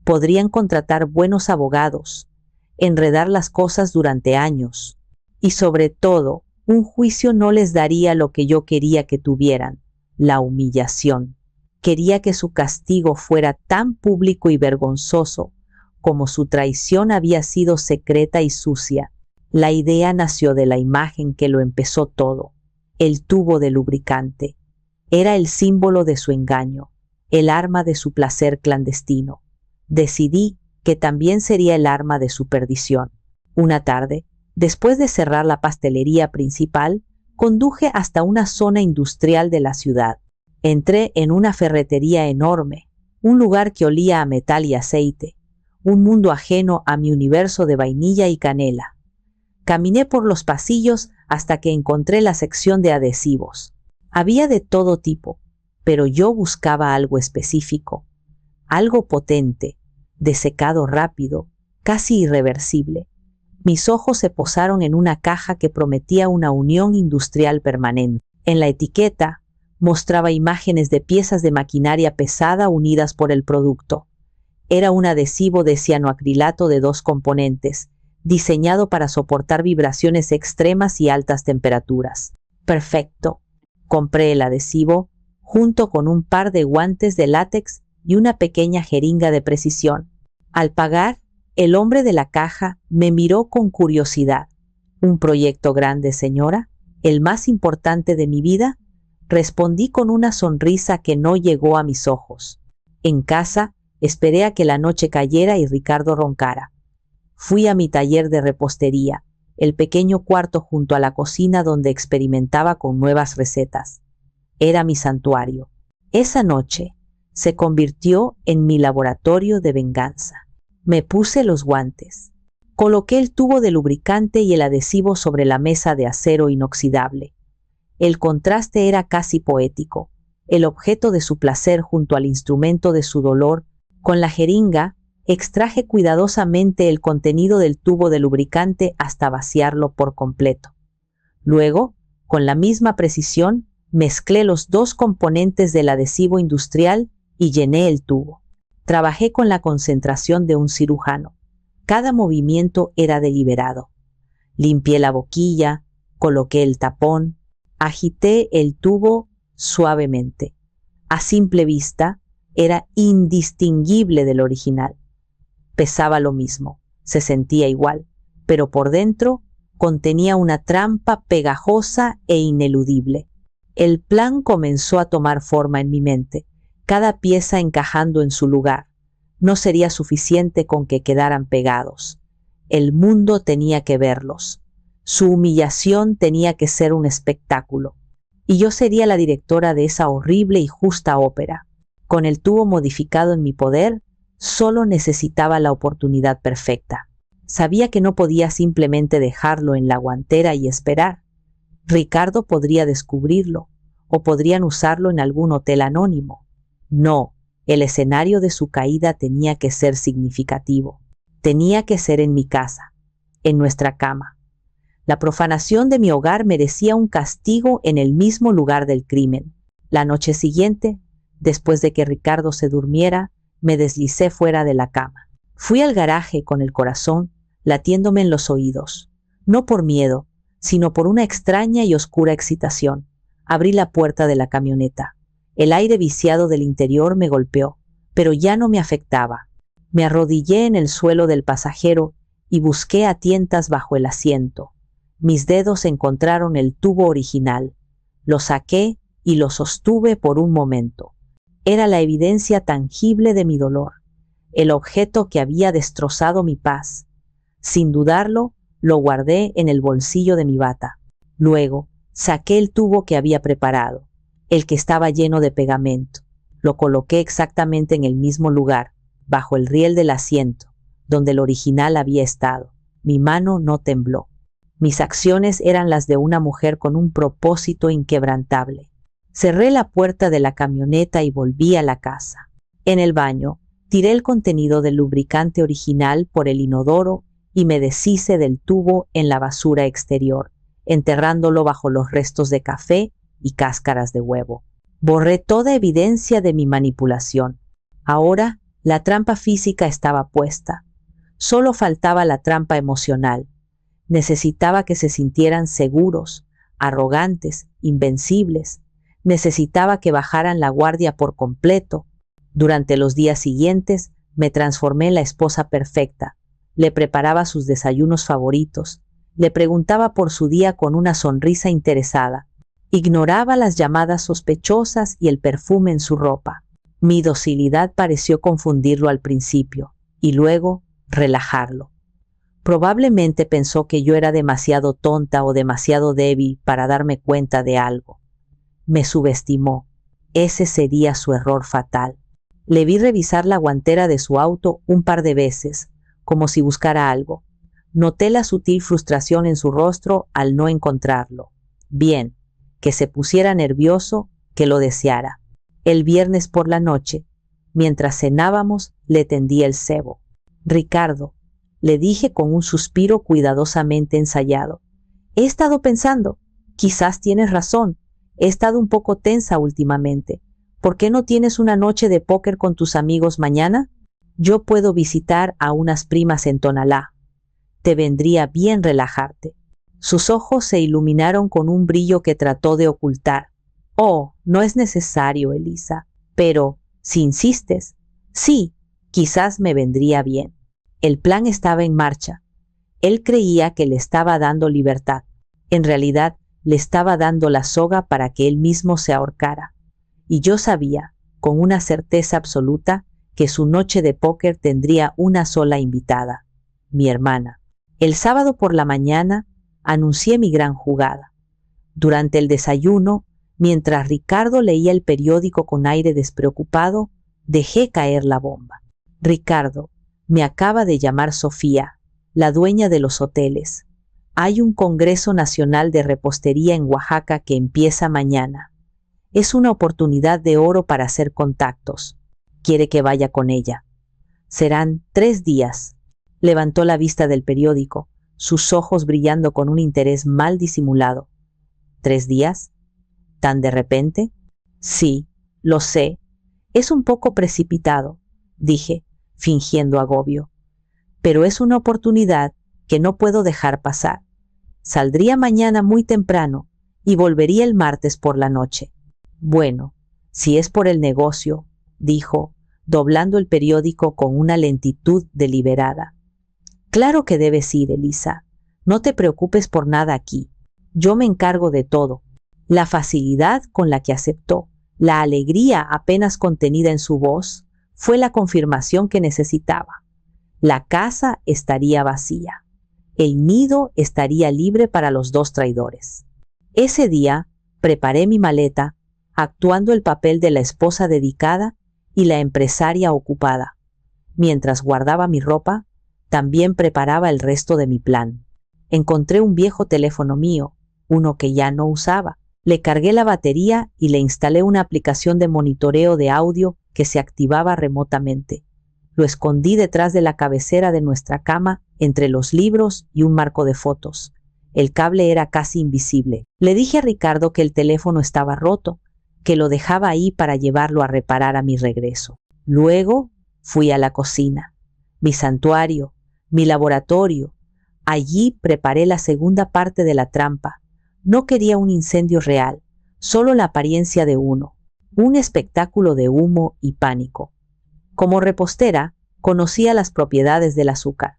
Podrían contratar buenos abogados, enredar las cosas durante años, y sobre todo, un juicio no les daría lo que yo quería que tuvieran, la humillación. Quería que su castigo fuera tan público y vergonzoso como su traición había sido secreta y sucia. La idea nació de la imagen que lo empezó todo, el tubo de lubricante. Era el símbolo de su engaño, el arma de su placer clandestino. Decidí que también sería el arma de su perdición. Una tarde, después de cerrar la pastelería principal, conduje hasta una zona industrial de la ciudad. Entré en una ferretería enorme, un lugar que olía a metal y aceite, un mundo ajeno a mi universo de vainilla y canela. Caminé por los pasillos hasta que encontré la sección de adhesivos. Había de todo tipo, pero yo buscaba algo específico, algo potente, de secado rápido, casi irreversible. Mis ojos se posaron en una caja que prometía una unión industrial permanente. En la etiqueta mostraba imágenes de piezas de maquinaria pesada unidas por el producto. Era un adhesivo de cianoacrilato de 2 componentes, diseñado para soportar vibraciones extremas y altas temperaturas. Perfecto. Compré el adhesivo, junto con un par de guantes de látex y una pequeña jeringa de precisión. Al pagar, el hombre de la caja me miró con curiosidad. ¿Un proyecto grande, señora? ¿El más importante de mi vida? Respondí con una sonrisa que no llegó a mis ojos. En casa, esperé a que la noche cayera y Ricardo roncara. Fui a mi taller de repostería, el pequeño cuarto junto a la cocina donde experimentaba con nuevas recetas. Era mi santuario. Esa noche se convirtió en mi laboratorio de venganza. Me puse los guantes. Coloqué el tubo de lubricante y el adhesivo sobre la mesa de acero inoxidable. El contraste era casi poético. El objeto de su placer junto al instrumento de su dolor. Con la jeringa, extraje cuidadosamente el contenido del tubo de lubricante hasta vaciarlo por completo. Luego, con la misma precisión, mezclé los 2 componentes del adhesivo industrial y llené el tubo. Trabajé con la concentración de un cirujano. Cada movimiento era deliberado. Limpié la boquilla, coloqué el tapón, agité el tubo suavemente. A simple vista, era indistinguible del original. Pesaba lo mismo, se sentía igual, pero por dentro contenía una trampa pegajosa e ineludible. El plan comenzó a tomar forma en mi mente, cada pieza encajando en su lugar. No sería suficiente con que quedaran pegados. El mundo tenía que verlos. Su humillación tenía que ser un espectáculo. Y yo sería la directora de esa horrible y justa ópera. Con el tubo modificado en mi poder, solo necesitaba la oportunidad perfecta. Sabía que no podía simplemente dejarlo en la guantera y esperar. Ricardo podría descubrirlo, o podrían usarlo en algún hotel anónimo. No, el escenario de su caída tenía que ser significativo. Tenía que ser en mi casa, en nuestra cama. La profanación de mi hogar merecía un castigo en el mismo lugar del crimen. La noche siguiente, después de que Ricardo se durmiera, me deslicé fuera de la cama. Fui al garaje con el corazón latiéndome en los oídos, no por miedo, sino por una extraña y oscura excitación. Abrí la puerta de la camioneta. El aire viciado del interior me golpeó, pero ya no me afectaba. Me arrodillé en el suelo del pasajero y busqué a tientas bajo el asiento. Mis dedos encontraron el tubo original. Lo saqué y lo sostuve por un momento. Era la evidencia tangible de mi dolor, el objeto que había destrozado mi paz. Sin dudarlo, lo guardé en el bolsillo de mi bata. Luego, saqué el tubo que había preparado, el que estaba lleno de pegamento. Lo coloqué exactamente en el mismo lugar, bajo el riel del asiento, donde el original había estado. Mi mano no tembló. Mis acciones eran las de una mujer con un propósito inquebrantable. Cerré la puerta de la camioneta y volví a la casa. En el baño, tiré el contenido del lubricante original por el inodoro y me deshice del tubo en la basura exterior, enterrándolo bajo los restos de café y cáscaras de huevo. Borré toda evidencia de mi manipulación. Ahora, la trampa física estaba puesta. Solo faltaba la trampa emocional. Necesitaba que se sintieran seguros, arrogantes, invencibles. Necesitaba que bajaran la guardia por completo. Durante los días siguientes, me transformé en la esposa perfecta. Le preparaba sus desayunos favoritos. Le preguntaba por su día con una sonrisa interesada. Ignoraba las llamadas sospechosas y el perfume en su ropa. Mi docilidad pareció confundirlo al principio y luego relajarlo. Probablemente pensó que yo era demasiado tonta o demasiado débil para darme cuenta de algo. Me subestimó. Ese sería su error fatal. Le vi revisar la guantera de su auto un par de veces, como si buscara algo. Noté la sutil frustración en su rostro al no encontrarlo. Bien, que se pusiera nervioso, que lo deseara. El viernes por la noche, mientras cenábamos, le tendí el cebo. Ricardo, le dije con un suspiro cuidadosamente ensayado. He estado pensando, quizás tienes razón, he estado un poco tensa últimamente. ¿Por qué no tienes una noche de póker con tus amigos mañana? Yo puedo visitar a unas primas en Tonalá. Te vendría bien relajarte. Sus ojos se iluminaron con un brillo que trató de ocultar. Oh, no es necesario, Elisa. Pero, si insistes, sí, quizás me vendría bien. El plan estaba en marcha. Él creía que le estaba dando libertad. En realidad, le estaba dando la soga para que él mismo se ahorcara. Y yo sabía, con una certeza absoluta, que su noche de póker tendría una sola invitada, mi hermana. El sábado por la mañana anuncié mi gran jugada. Durante el desayuno, mientras Ricardo leía el periódico con aire despreocupado, dejé caer la bomba. Ricardo, me acaba de llamar Sofía, la dueña de los hoteles. Hay un Congreso Nacional de Repostería en Oaxaca que empieza mañana. Es una oportunidad de oro para hacer contactos. Quiere que vaya con ella. Serán 3 días. Levantó la vista del periódico, sus ojos brillando con un interés mal disimulado. ¿3 días? ¿Tan de repente? Sí, lo sé. Es un poco precipitado, dije, fingiendo agobio. Pero es una oportunidad que no puedo dejar pasar. Saldría mañana muy temprano y volvería el martes por la noche. Bueno, si es por el negocio, dijo, doblando el periódico con una lentitud deliberada. Claro que debes ir, Elisa. No te preocupes por nada aquí. Yo me encargo de todo. La facilidad con la que aceptó, la alegría apenas contenida en su voz, fue la confirmación que necesitaba. La casa estaría vacía. El nido estaría libre para los 2 traidores. Ese día preparé mi maleta, actuando el papel de la esposa dedicada y la empresaria ocupada. Mientras guardaba mi ropa, también preparaba el resto de mi plan. Encontré un viejo teléfono mío, uno que ya no usaba. Le cargué la batería y le instalé una aplicación de monitoreo de audio que se activaba remotamente. Lo escondí detrás de la cabecera de nuestra cama, entre los libros y un marco de fotos. El cable era casi invisible. Le dije a Ricardo que el teléfono estaba roto, que lo dejaba ahí para llevarlo a reparar a mi regreso. Luego fui a la cocina, mi santuario, mi laboratorio. Allí preparé la segunda parte de la trampa. No quería un incendio real, solo la apariencia de uno, un espectáculo de humo y pánico. Como repostera, conocía las propiedades del azúcar.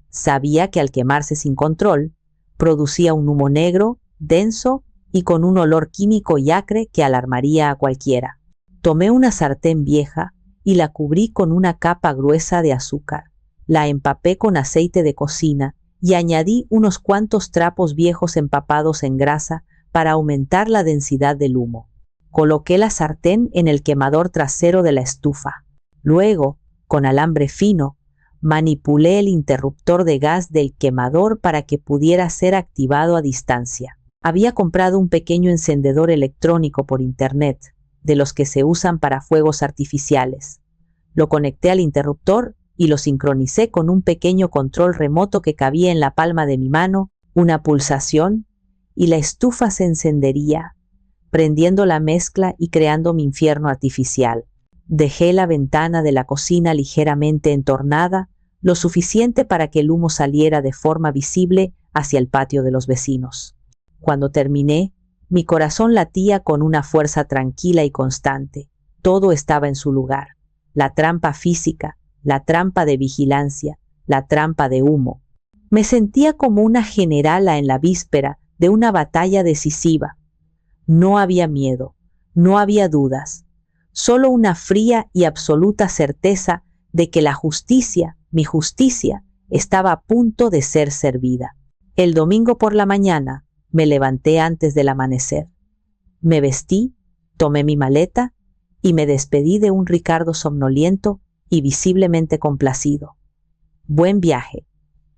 Sabía que al quemarse sin control, producía un humo negro, denso y con un olor químico y acre que alarmaría a cualquiera. Tomé una sartén vieja y la cubrí con una capa gruesa de azúcar. La empapé con aceite de cocina y añadí unos cuantos trapos viejos empapados en grasa para aumentar la densidad del humo. Coloqué la sartén en el quemador trasero de la estufa. Luego, con alambre fino, manipulé el interruptor de gas del quemador para que pudiera ser activado a distancia. Había comprado un pequeño encendedor electrónico por internet, de los que se usan para fuegos artificiales. Lo conecté al interruptor y lo sincronicé con un pequeño control remoto que cabía en la palma de mi mano, una pulsación, y la estufa se encendería, prendiendo la mezcla y creando mi infierno artificial. Dejé la ventana de la cocina ligeramente entornada, lo suficiente para que el humo saliera de forma visible hacia el patio de los vecinos. Cuando terminé, mi corazón latía con una fuerza tranquila y constante. Todo estaba en su lugar. La trampa física, la trampa de vigilancia, la trampa de humo. Me sentía como una generala en la víspera de una batalla decisiva. No había miedo, no había dudas, solo una fría y absoluta certeza de que la justicia, mi justicia, estaba a punto de ser servida. El domingo por la mañana me levanté antes del amanecer. Me vestí, tomé mi maleta y me despedí de un Ricardo somnoliento y visiblemente complacido. Buen viaje,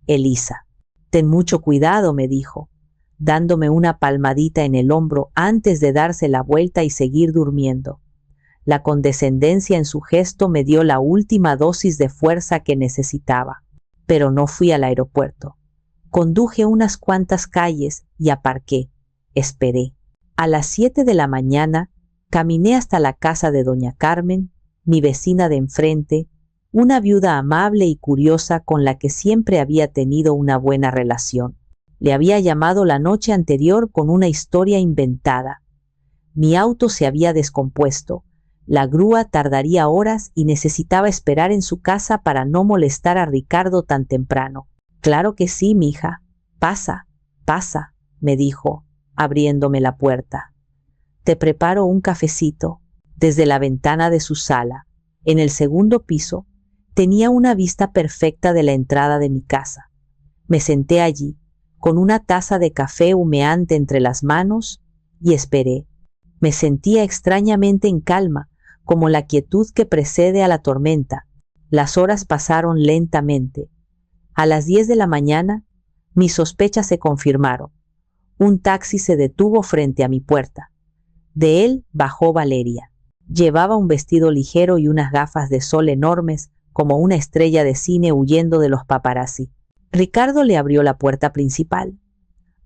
Elisa. Ten mucho cuidado, me dijo, dándome una palmadita en el hombro antes de darse la vuelta y seguir durmiendo. La condescendencia en su gesto me dio la última dosis de fuerza que necesitaba. Pero no fui al aeropuerto. Conduje unas cuantas calles y aparqué. Esperé. A las 7 de la mañana caminé hasta la casa de doña Carmen, mi vecina de enfrente, una viuda amable y curiosa con la que siempre había tenido una buena relación. Le había llamado la noche anterior con una historia inventada. Mi auto se había descompuesto. La grúa tardaría horas y necesitaba esperar en su casa para no molestar a Ricardo tan temprano. Claro que sí, mija. Pasa, pasa, me dijo, abriéndome la puerta. Te preparo un cafecito. Desde la ventana de su sala, en el segundo piso, tenía una vista perfecta de la entrada de mi casa. Me senté allí, con una taza de café humeante entre las manos, y esperé. Me sentía extrañamente en calma, como la quietud que precede a la tormenta. Las horas pasaron lentamente. A las 10 de la mañana, mis sospechas se confirmaron. Un taxi se detuvo frente a mi puerta. De él bajó Valeria. Llevaba un vestido ligero y unas gafas de sol enormes, como una estrella de cine huyendo de los paparazzi. Ricardo le abrió la puerta principal.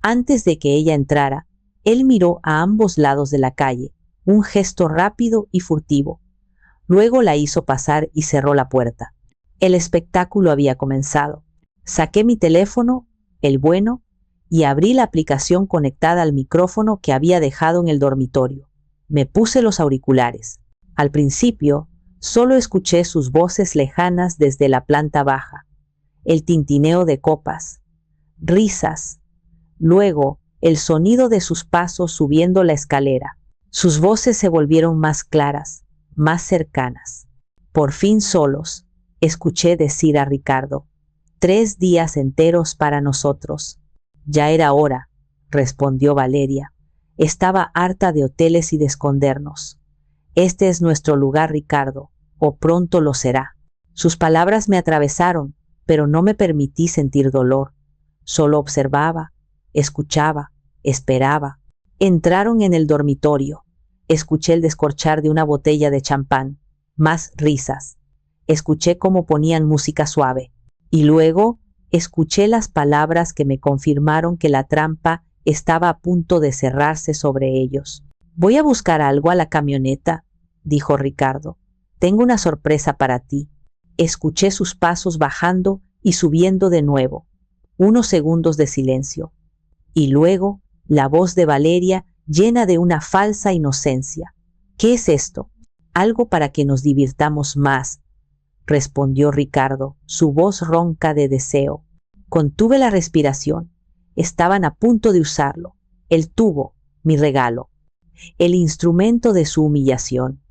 Antes de que ella entrara, él miró a ambos lados de la calle, un gesto rápido y furtivo. Luego la hizo pasar y cerró la puerta. El espectáculo había comenzado. Saqué mi teléfono, el bueno, y abrí la aplicación conectada al micrófono que había dejado en el dormitorio. Me puse los auriculares. Al principio, solo escuché sus voces lejanas desde la planta baja, el tintineo de copas, risas, luego el sonido de sus pasos subiendo la escalera. Sus voces se volvieron más claras, más cercanas. Por fin solos, escuché decir a Ricardo, 3 días enteros para nosotros. Ya era hora, respondió Valeria. Estaba harta de hoteles y de escondernos. Este es nuestro lugar, Ricardo, o pronto lo será. Sus palabras me atravesaron, pero no me permití sentir dolor. Solo observaba, escuchaba, esperaba. Entraron en el dormitorio. Escuché el descorchar de una botella de champán. Más risas. Escuché cómo ponían música suave. Y luego escuché las palabras que me confirmaron que la trampa estaba a punto de cerrarse sobre ellos. «Voy a buscar algo a la camioneta», dijo Ricardo. «Tengo una sorpresa para ti». Escuché sus pasos bajando y subiendo de nuevo. Unos segundos de silencio. Y luego la voz de Valeria llena de una falsa inocencia. «¿Qué es esto?» «Algo para que nos divirtamos más», respondió Ricardo, su voz ronca de deseo. Contuve la respiración. Estaban a punto de usarlo. El tubo, mi regalo. El instrumento de su humillación.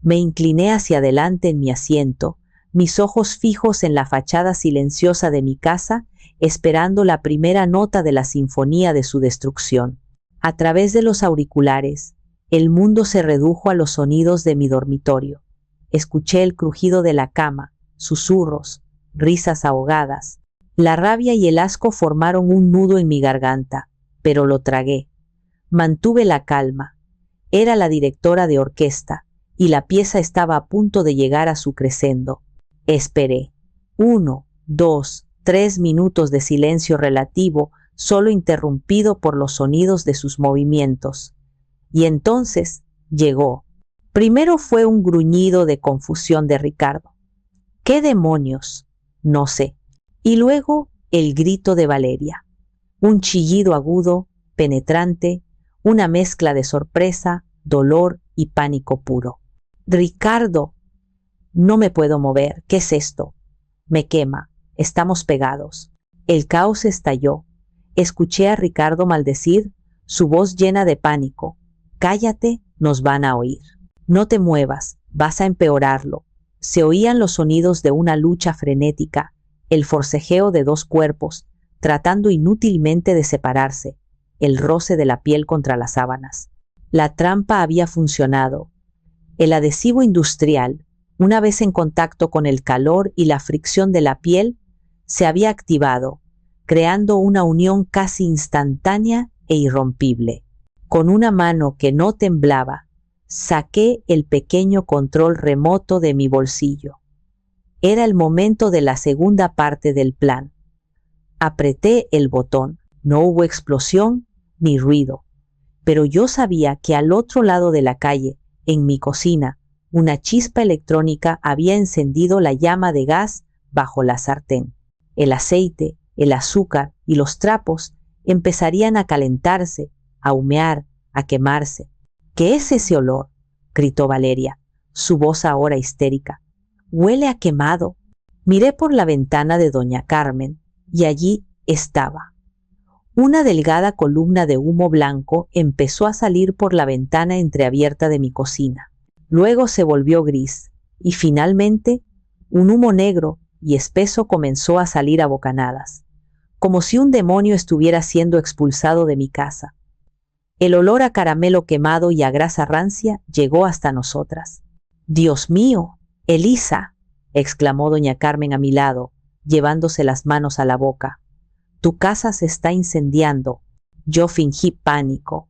Me incliné hacia adelante en mi asiento, mis ojos fijos en la fachada silenciosa de mi casa, esperando la primera nota de la sinfonía de su destrucción. A través de los auriculares, el mundo se redujo a los sonidos de mi dormitorio. Escuché el crujido de la cama, susurros, risas ahogadas. La rabia y el asco formaron un nudo en mi garganta, pero lo tragué. Mantuve la calma. Era la directora de orquesta, y la pieza estaba a punto de llegar a su crescendo. Esperé. 1, 2, 3 minutos de silencio relativo, solo interrumpido por los sonidos de sus movimientos. Y entonces llegó. Primero fue un gruñido de confusión de Ricardo. ¿Qué demonios? No sé. Y luego el grito de Valeria. Un chillido agudo, penetrante, una mezcla de sorpresa, dolor y pánico puro. «Ricardo, no me puedo mover. ¿Qué es esto? Me quema. Estamos pegados». El caos estalló. Escuché a Ricardo maldecir, su voz llena de pánico. «Cállate, nos van a oír. No te muevas, vas a empeorarlo». Se oían los sonidos de una lucha frenética, el forcejeo de dos cuerpos, tratando inútilmente de separarse, el roce de la piel contra las sábanas. La trampa había funcionado. El adhesivo industrial, una vez en contacto con el calor y la fricción de la piel, se había activado, creando una unión casi instantánea e irrompible. Con una mano que no temblaba, saqué el pequeño control remoto de mi bolsillo. Era el momento de la segunda parte del plan. Apreté el botón. No hubo explosión ni ruido, pero yo sabía que al otro lado de la calle, en mi cocina, una chispa electrónica había encendido la llama de gas bajo la sartén. El aceite, el azúcar y los trapos empezarían a calentarse, a humear, a quemarse. ¿Qué es ese olor?, gritó Valeria, su voz ahora histérica. «Huele a quemado». Miré por la ventana de doña Carmen y allí estaba. Una delgada columna de humo blanco empezó a salir por la ventana entreabierta de mi cocina. Luego se volvió gris y finalmente un humo negro y espeso comenzó a salir a bocanadas, como si un demonio estuviera siendo expulsado de mi casa. El olor a caramelo quemado y a grasa rancia llegó hasta nosotras. «¡Dios mío! ¡Elisa!», exclamó doña Carmen a mi lado, llevándose las manos a la boca. «Tu casa se está incendiando». Yo fingí pánico.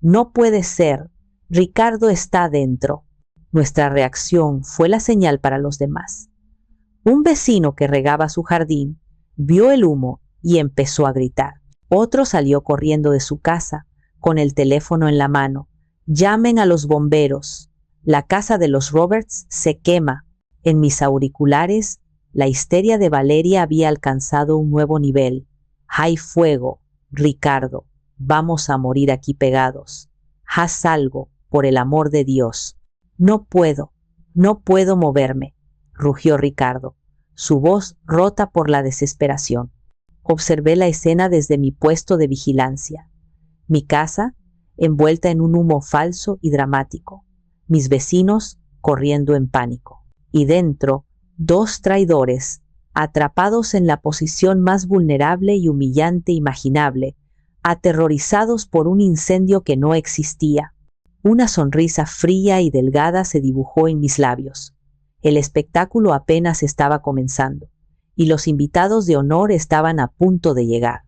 «No puede ser. Ricardo está adentro». Nuestra reacción fue la señal para los demás. Un vecino que regaba su jardín vio el humo y empezó a gritar. Otro salió corriendo de su casa, con el teléfono en la mano. «Llamen a los bomberos. La casa de los Roberts se quema». En mis auriculares, la histeria de Valeria había alcanzado un nuevo nivel. «Hay fuego, Ricardo. Vamos a morir aquí pegados. Haz algo, por el amor de Dios». «No puedo moverme», rugió Ricardo, su voz rota por la desesperación. Observé la escena desde mi puesto de vigilancia. Mi casa, envuelta en un humo falso y dramático. Mis vecinos corriendo en pánico. Y dentro, dos traidores, atrapados en la posición más vulnerable y humillante imaginable, aterrorizados por un incendio que no existía. Una sonrisa fría y delgada se dibujó en mis labios. El espectáculo apenas estaba comenzando, y los invitados de honor estaban a punto de llegar.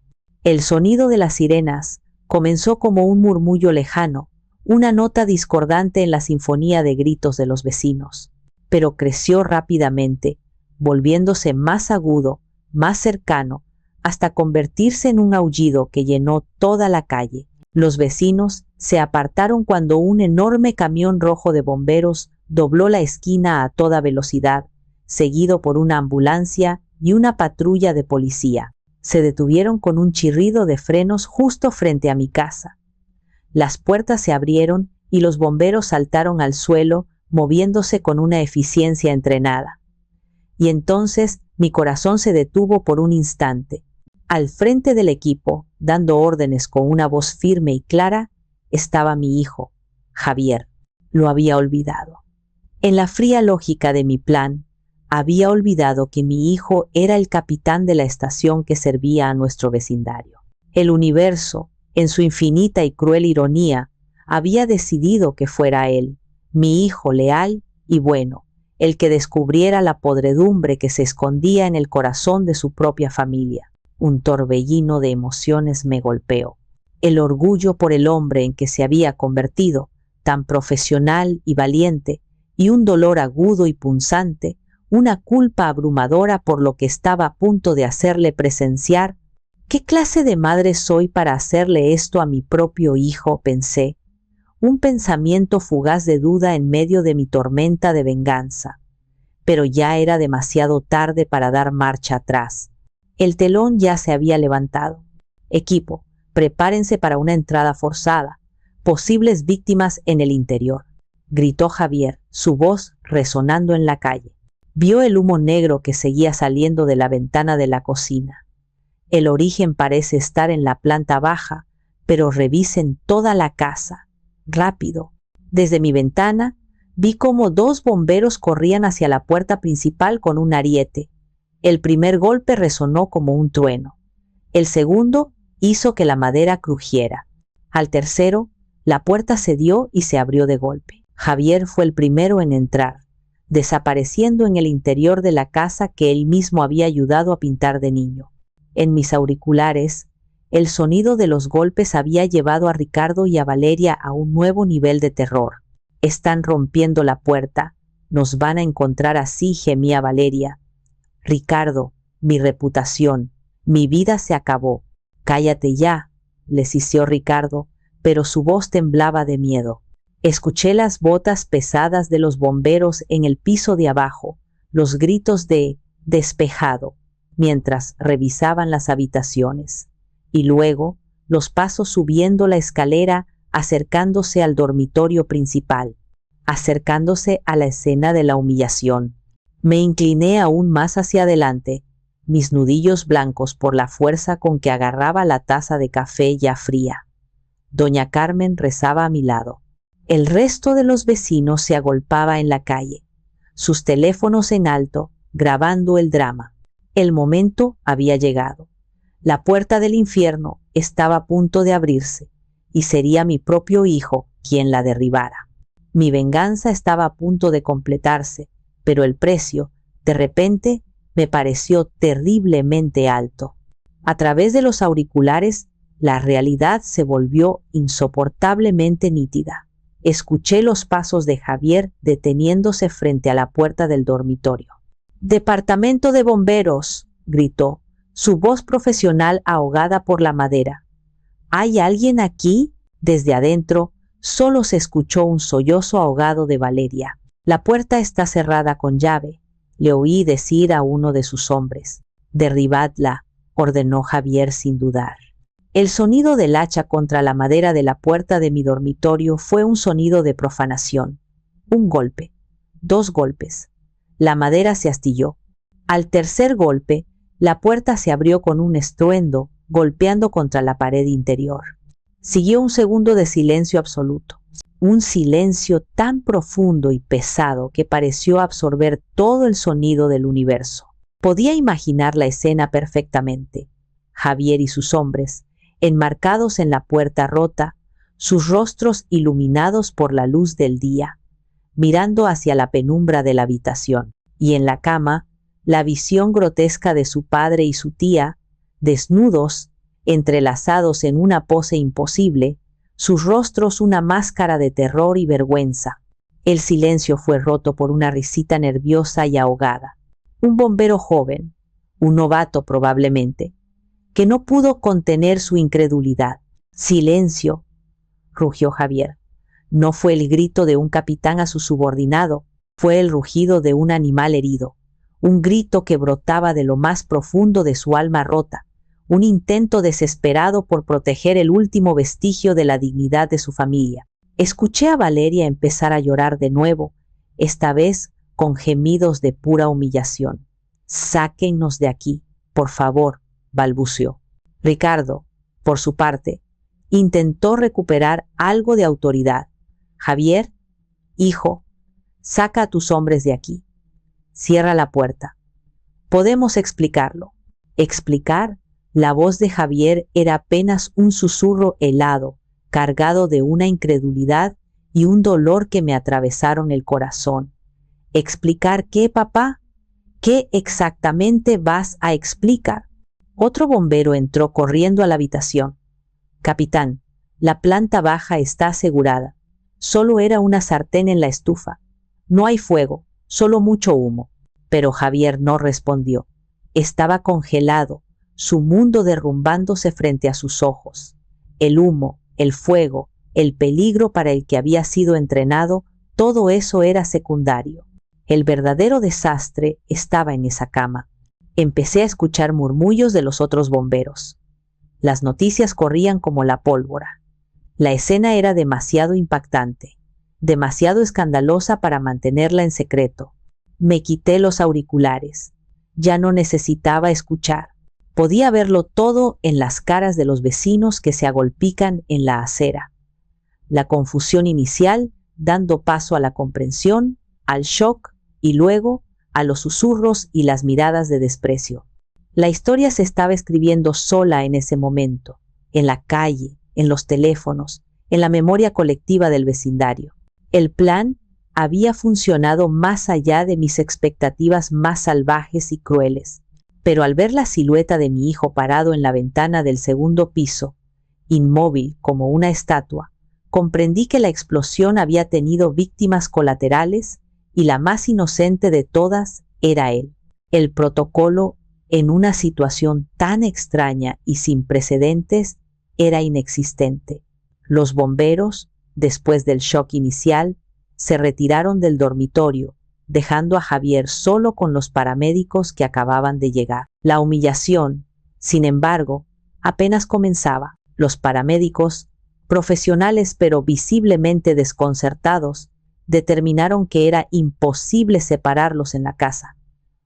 El sonido de las sirenas Comenzó como un murmullo lejano, una nota discordante en la sinfonía de gritos de los vecinos, pero creció rápidamente, volviéndose más agudo, más cercano, hasta convertirse en un aullido que llenó toda la calle. Los vecinos se apartaron cuando un enorme camión rojo de bomberos dobló la esquina a toda velocidad, seguido por una ambulancia y una patrulla de policía. Se detuvieron con un chirrido de frenos justo frente a mi casa. Las puertas se abrieron y los bomberos saltaron al suelo, moviéndose con una eficiencia entrenada. Y entonces mi corazón se detuvo por un instante. Al frente del equipo, dando órdenes con una voz firme y clara, estaba mi hijo, Javier. Lo había olvidado. En la fría lógica de mi plan, había olvidado que mi hijo era el capitán de la estación que servía a nuestro vecindario. El universo, en su infinita y cruel ironía, había decidido que fuera él, mi hijo leal y bueno, el que descubriera la podredumbre que se escondía en el corazón de su propia familia. Un torbellino de emociones me golpeó. El orgullo por el hombre en que se había convertido, tan profesional y valiente, y un dolor agudo y punzante, una culpa abrumadora por lo que estaba a punto de hacerle presenciar. ¿Qué clase de madre soy para hacerle esto a mi propio hijo?, pensé. Un pensamiento fugaz de duda en medio de mi tormenta de venganza. Pero ya era demasiado tarde para dar marcha atrás. El telón ya se había levantado. Equipo, prepárense para una entrada forzada. Posibles víctimas en el interior, gritó Javier, su voz resonando en la calle. Vio el humo negro que seguía saliendo de la ventana de la cocina. El origen parece estar en la planta baja, pero revisen toda la casa. Rápido. Desde mi ventana, vi cómo 2 bomberos corrían hacia la puerta principal con un ariete. El primer golpe resonó como un trueno. El segundo hizo que la madera crujiera. Al tercero, la puerta cedió y se abrió de golpe. Javier fue el primero en entrar, desapareciendo en el interior de la casa que él mismo había ayudado a pintar de niño. En mis auriculares, el sonido de los golpes había llevado a Ricardo y a Valeria a un nuevo nivel de terror. Están rompiendo la puerta, nos van a encontrar así, gemía Valeria. Ricardo, mi reputación, mi vida se acabó. Cállate ya, le sisió Ricardo, pero su voz temblaba de miedo. Escuché las botas pesadas de los bomberos en el piso de abajo, los gritos de despejado, mientras revisaban las habitaciones, y luego los pasos subiendo la escalera, acercándose al dormitorio principal, acercándose a la escena de la humillación. Me incliné aún más hacia adelante, mis nudillos blancos por la fuerza con que agarraba la taza de café ya fría. Doña Carmen rezaba a mi lado. El resto de los vecinos se agolpaba en la calle, sus teléfonos en alto, grabando el drama. El momento había llegado. La puerta del infierno estaba a punto de abrirse, y sería mi propio hijo quien la derribara. Mi venganza estaba a punto de completarse, pero el precio, de repente, me pareció terriblemente alto. A través de los auriculares, la realidad se volvió insoportablemente nítida. Escuché los pasos de Javier deteniéndose frente a la puerta del dormitorio. «¡Departamento de bomberos!», gritó, su voz profesional ahogada por la madera. «¿Hay alguien aquí?». Desde adentro, solo se escuchó un sollozo ahogado de Valeria. «La puerta está cerrada con llave», le oí decir a uno de sus hombres. «Derribadla», ordenó Javier sin dudar. El sonido del hacha contra la madera de la puerta de mi dormitorio fue un sonido de profanación. Un golpe, 2 golpes. La madera se astilló. Al tercer golpe, la puerta se abrió con un estruendo, golpeando contra la pared interior. Siguió un segundo de silencio absoluto. Un silencio tan profundo y pesado que pareció absorber todo el sonido del universo. Podía imaginar la escena perfectamente. Javier y sus hombres, enmarcados en la puerta rota, sus rostros iluminados por la luz del día, mirando hacia la penumbra de la habitación, y en la cama, la visión grotesca de su padre y su tía, desnudos, entrelazados en una pose imposible, sus rostros una máscara de terror y vergüenza. El silencio fue roto por una risita nerviosa y ahogada. Un bombero joven, un novato probablemente, que no pudo contener su incredulidad. «Silencio», rugió Javier. No fue el grito de un capitán a su subordinado, fue el rugido de un animal herido, un grito que brotaba de lo más profundo de su alma rota, un intento desesperado por proteger el último vestigio de la dignidad de su familia. Escuché a Valeria empezar a llorar de nuevo, esta vez con gemidos de pura humillación. «Sáquennos de aquí, por favor», balbuceó. Ricardo, por su parte, intentó recuperar algo de autoridad. «Javier, hijo, saca a tus hombres de aquí. Cierra la puerta. Podemos explicarlo». Explicar. La voz de Javier era apenas un susurro helado, cargado de una incredulidad y un dolor que me atravesaron el corazón. ¿Explicar qué, papá? ¿Qué exactamente vas a explicar? Otro bombero entró corriendo a la habitación. «Capitán, la planta baja está asegurada. Solo era una sartén en la estufa. No hay fuego, solo mucho humo». Pero Javier no respondió. Estaba congelado, su mundo derrumbándose frente a sus ojos. El humo, el fuego, el peligro para el que había sido entrenado, todo eso era secundario. El verdadero desastre estaba en esa cama. Empecé a escuchar murmullos de los otros bomberos. Las noticias corrían como la pólvora. La escena era demasiado impactante, demasiado escandalosa para mantenerla en secreto. Me quité los auriculares. Ya no necesitaba escuchar. Podía verlo todo en las caras de los vecinos que se agolpican en la acera. La confusión inicial, dando paso a la comprensión, al shock y luego a los susurros y las miradas de desprecio. La historia se estaba escribiendo sola en ese momento, en la calle, en los teléfonos, en la memoria colectiva del vecindario. El plan había funcionado más allá de mis expectativas más salvajes y crueles. Pero al ver la silueta de mi hijo parado en la ventana del segundo piso, inmóvil como una estatua, comprendí que la explosión había tenido víctimas colaterales y la más inocente de todas era él. El protocolo, en una situación tan extraña y sin precedentes, era inexistente. Los bomberos, después del shock inicial, se retiraron del dormitorio, dejando a Javier solo con los paramédicos que acababan de llegar. La humillación, sin embargo, apenas comenzaba. Los paramédicos, profesionales pero visiblemente desconcertados, determinaron que era imposible separarlos en la casa.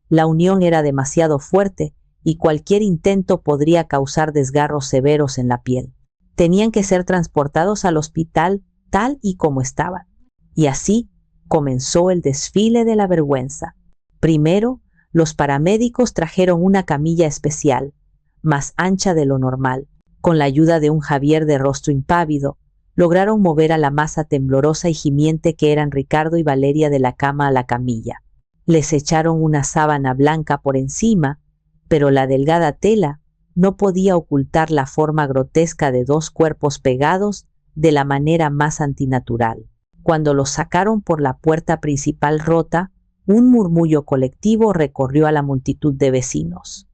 La unión era demasiado fuerte y cualquier intento podría causar desgarros severos en la piel. Tenían que ser transportados al hospital tal y como estaban. Y así comenzó el desfile de la vergüenza. Primero, los paramédicos trajeron una camilla especial, más ancha de lo normal. Con la ayuda de un Javier de rostro impávido, lograron mover a la masa temblorosa y gimiente que eran Ricardo y Valeria de la cama a la camilla. Les echaron una sábana blanca por encima, pero la delgada tela no podía ocultar la forma grotesca de dos cuerpos pegados de la manera más antinatural. Cuando los sacaron por la puerta principal rota, un murmullo colectivo recorrió a la multitud de vecinos.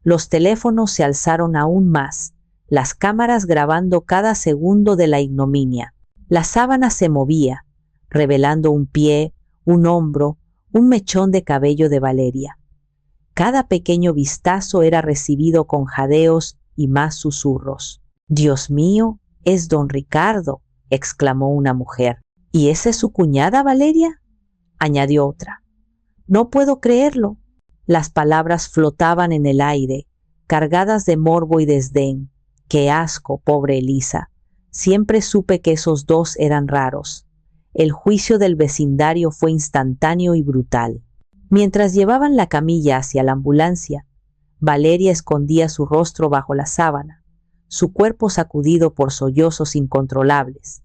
Los teléfonos se alzaron aún más, las cámaras grabando cada segundo de la ignominia. La sábana se movía, revelando un pie, un hombro, un mechón de cabello de Valeria. Cada pequeño vistazo era recibido con jadeos y más susurros. «Dios mío, es don Ricardo», exclamó una mujer. «¿Y esa es su cuñada, Valeria?», añadió otra. «No puedo creerlo». Las palabras flotaban en el aire, cargadas de morbo y desdén. «Qué asco, pobre Elisa. Siempre supe que esos dos eran raros». El juicio del vecindario fue instantáneo y brutal. Mientras llevaban la camilla hacia la ambulancia, Valeria escondía su rostro bajo la sábana, su cuerpo sacudido por sollozos incontrolables.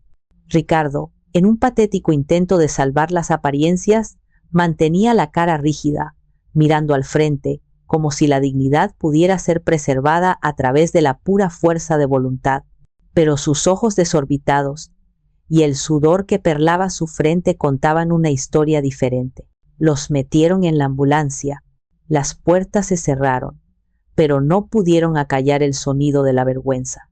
Ricardo, en un patético intento de salvar las apariencias, mantenía la cara rígida, mirando al frente, como si la dignidad pudiera ser preservada a través de la pura fuerza de voluntad. Pero sus ojos desorbitados y el sudor que perlaba su frente contaban una historia diferente. Los metieron en la ambulancia. Las puertas se cerraron, pero no pudieron acallar el sonido de la vergüenza.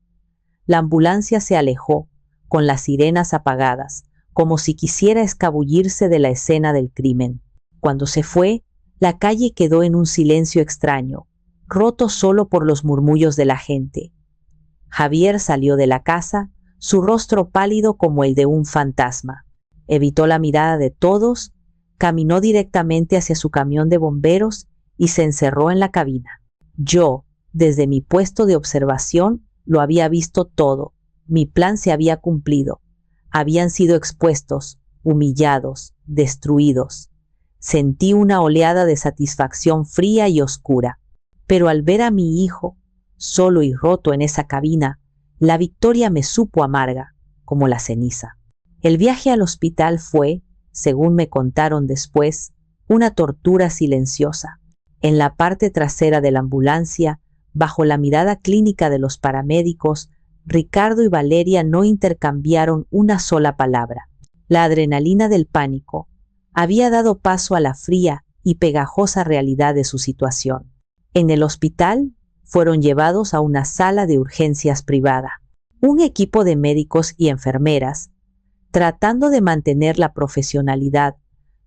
La ambulancia se alejó, con las sirenas apagadas, como si quisiera escabullirse de la escena del crimen. Cuando se fue, la calle quedó en un silencio extraño, roto solo por los murmullos de la gente. Javier salió de la casa, su rostro pálido como el de un fantasma. Evitó la mirada de todos, caminó directamente hacia su camión de bomberos y se encerró en la cabina. Yo, desde mi puesto de observación, lo había visto todo. Mi plan se había cumplido. Habían sido expuestos, humillados, destruidos. Sentí una oleada de satisfacción fría y oscura. Pero al ver a mi hijo, solo y roto en esa cabina, la victoria me supo amarga, como la ceniza. El viaje al hospital fue, según me contaron después, una tortura silenciosa. En la parte trasera de la ambulancia, bajo la mirada clínica de los paramédicos, Ricardo y Valeria no intercambiaron una sola palabra. La adrenalina del pánico había dado paso a la fría y pegajosa realidad de su situación. En el hospital fueron llevados a una sala de urgencias privada. Un equipo de médicos y enfermeras, tratando de mantener la profesionalidad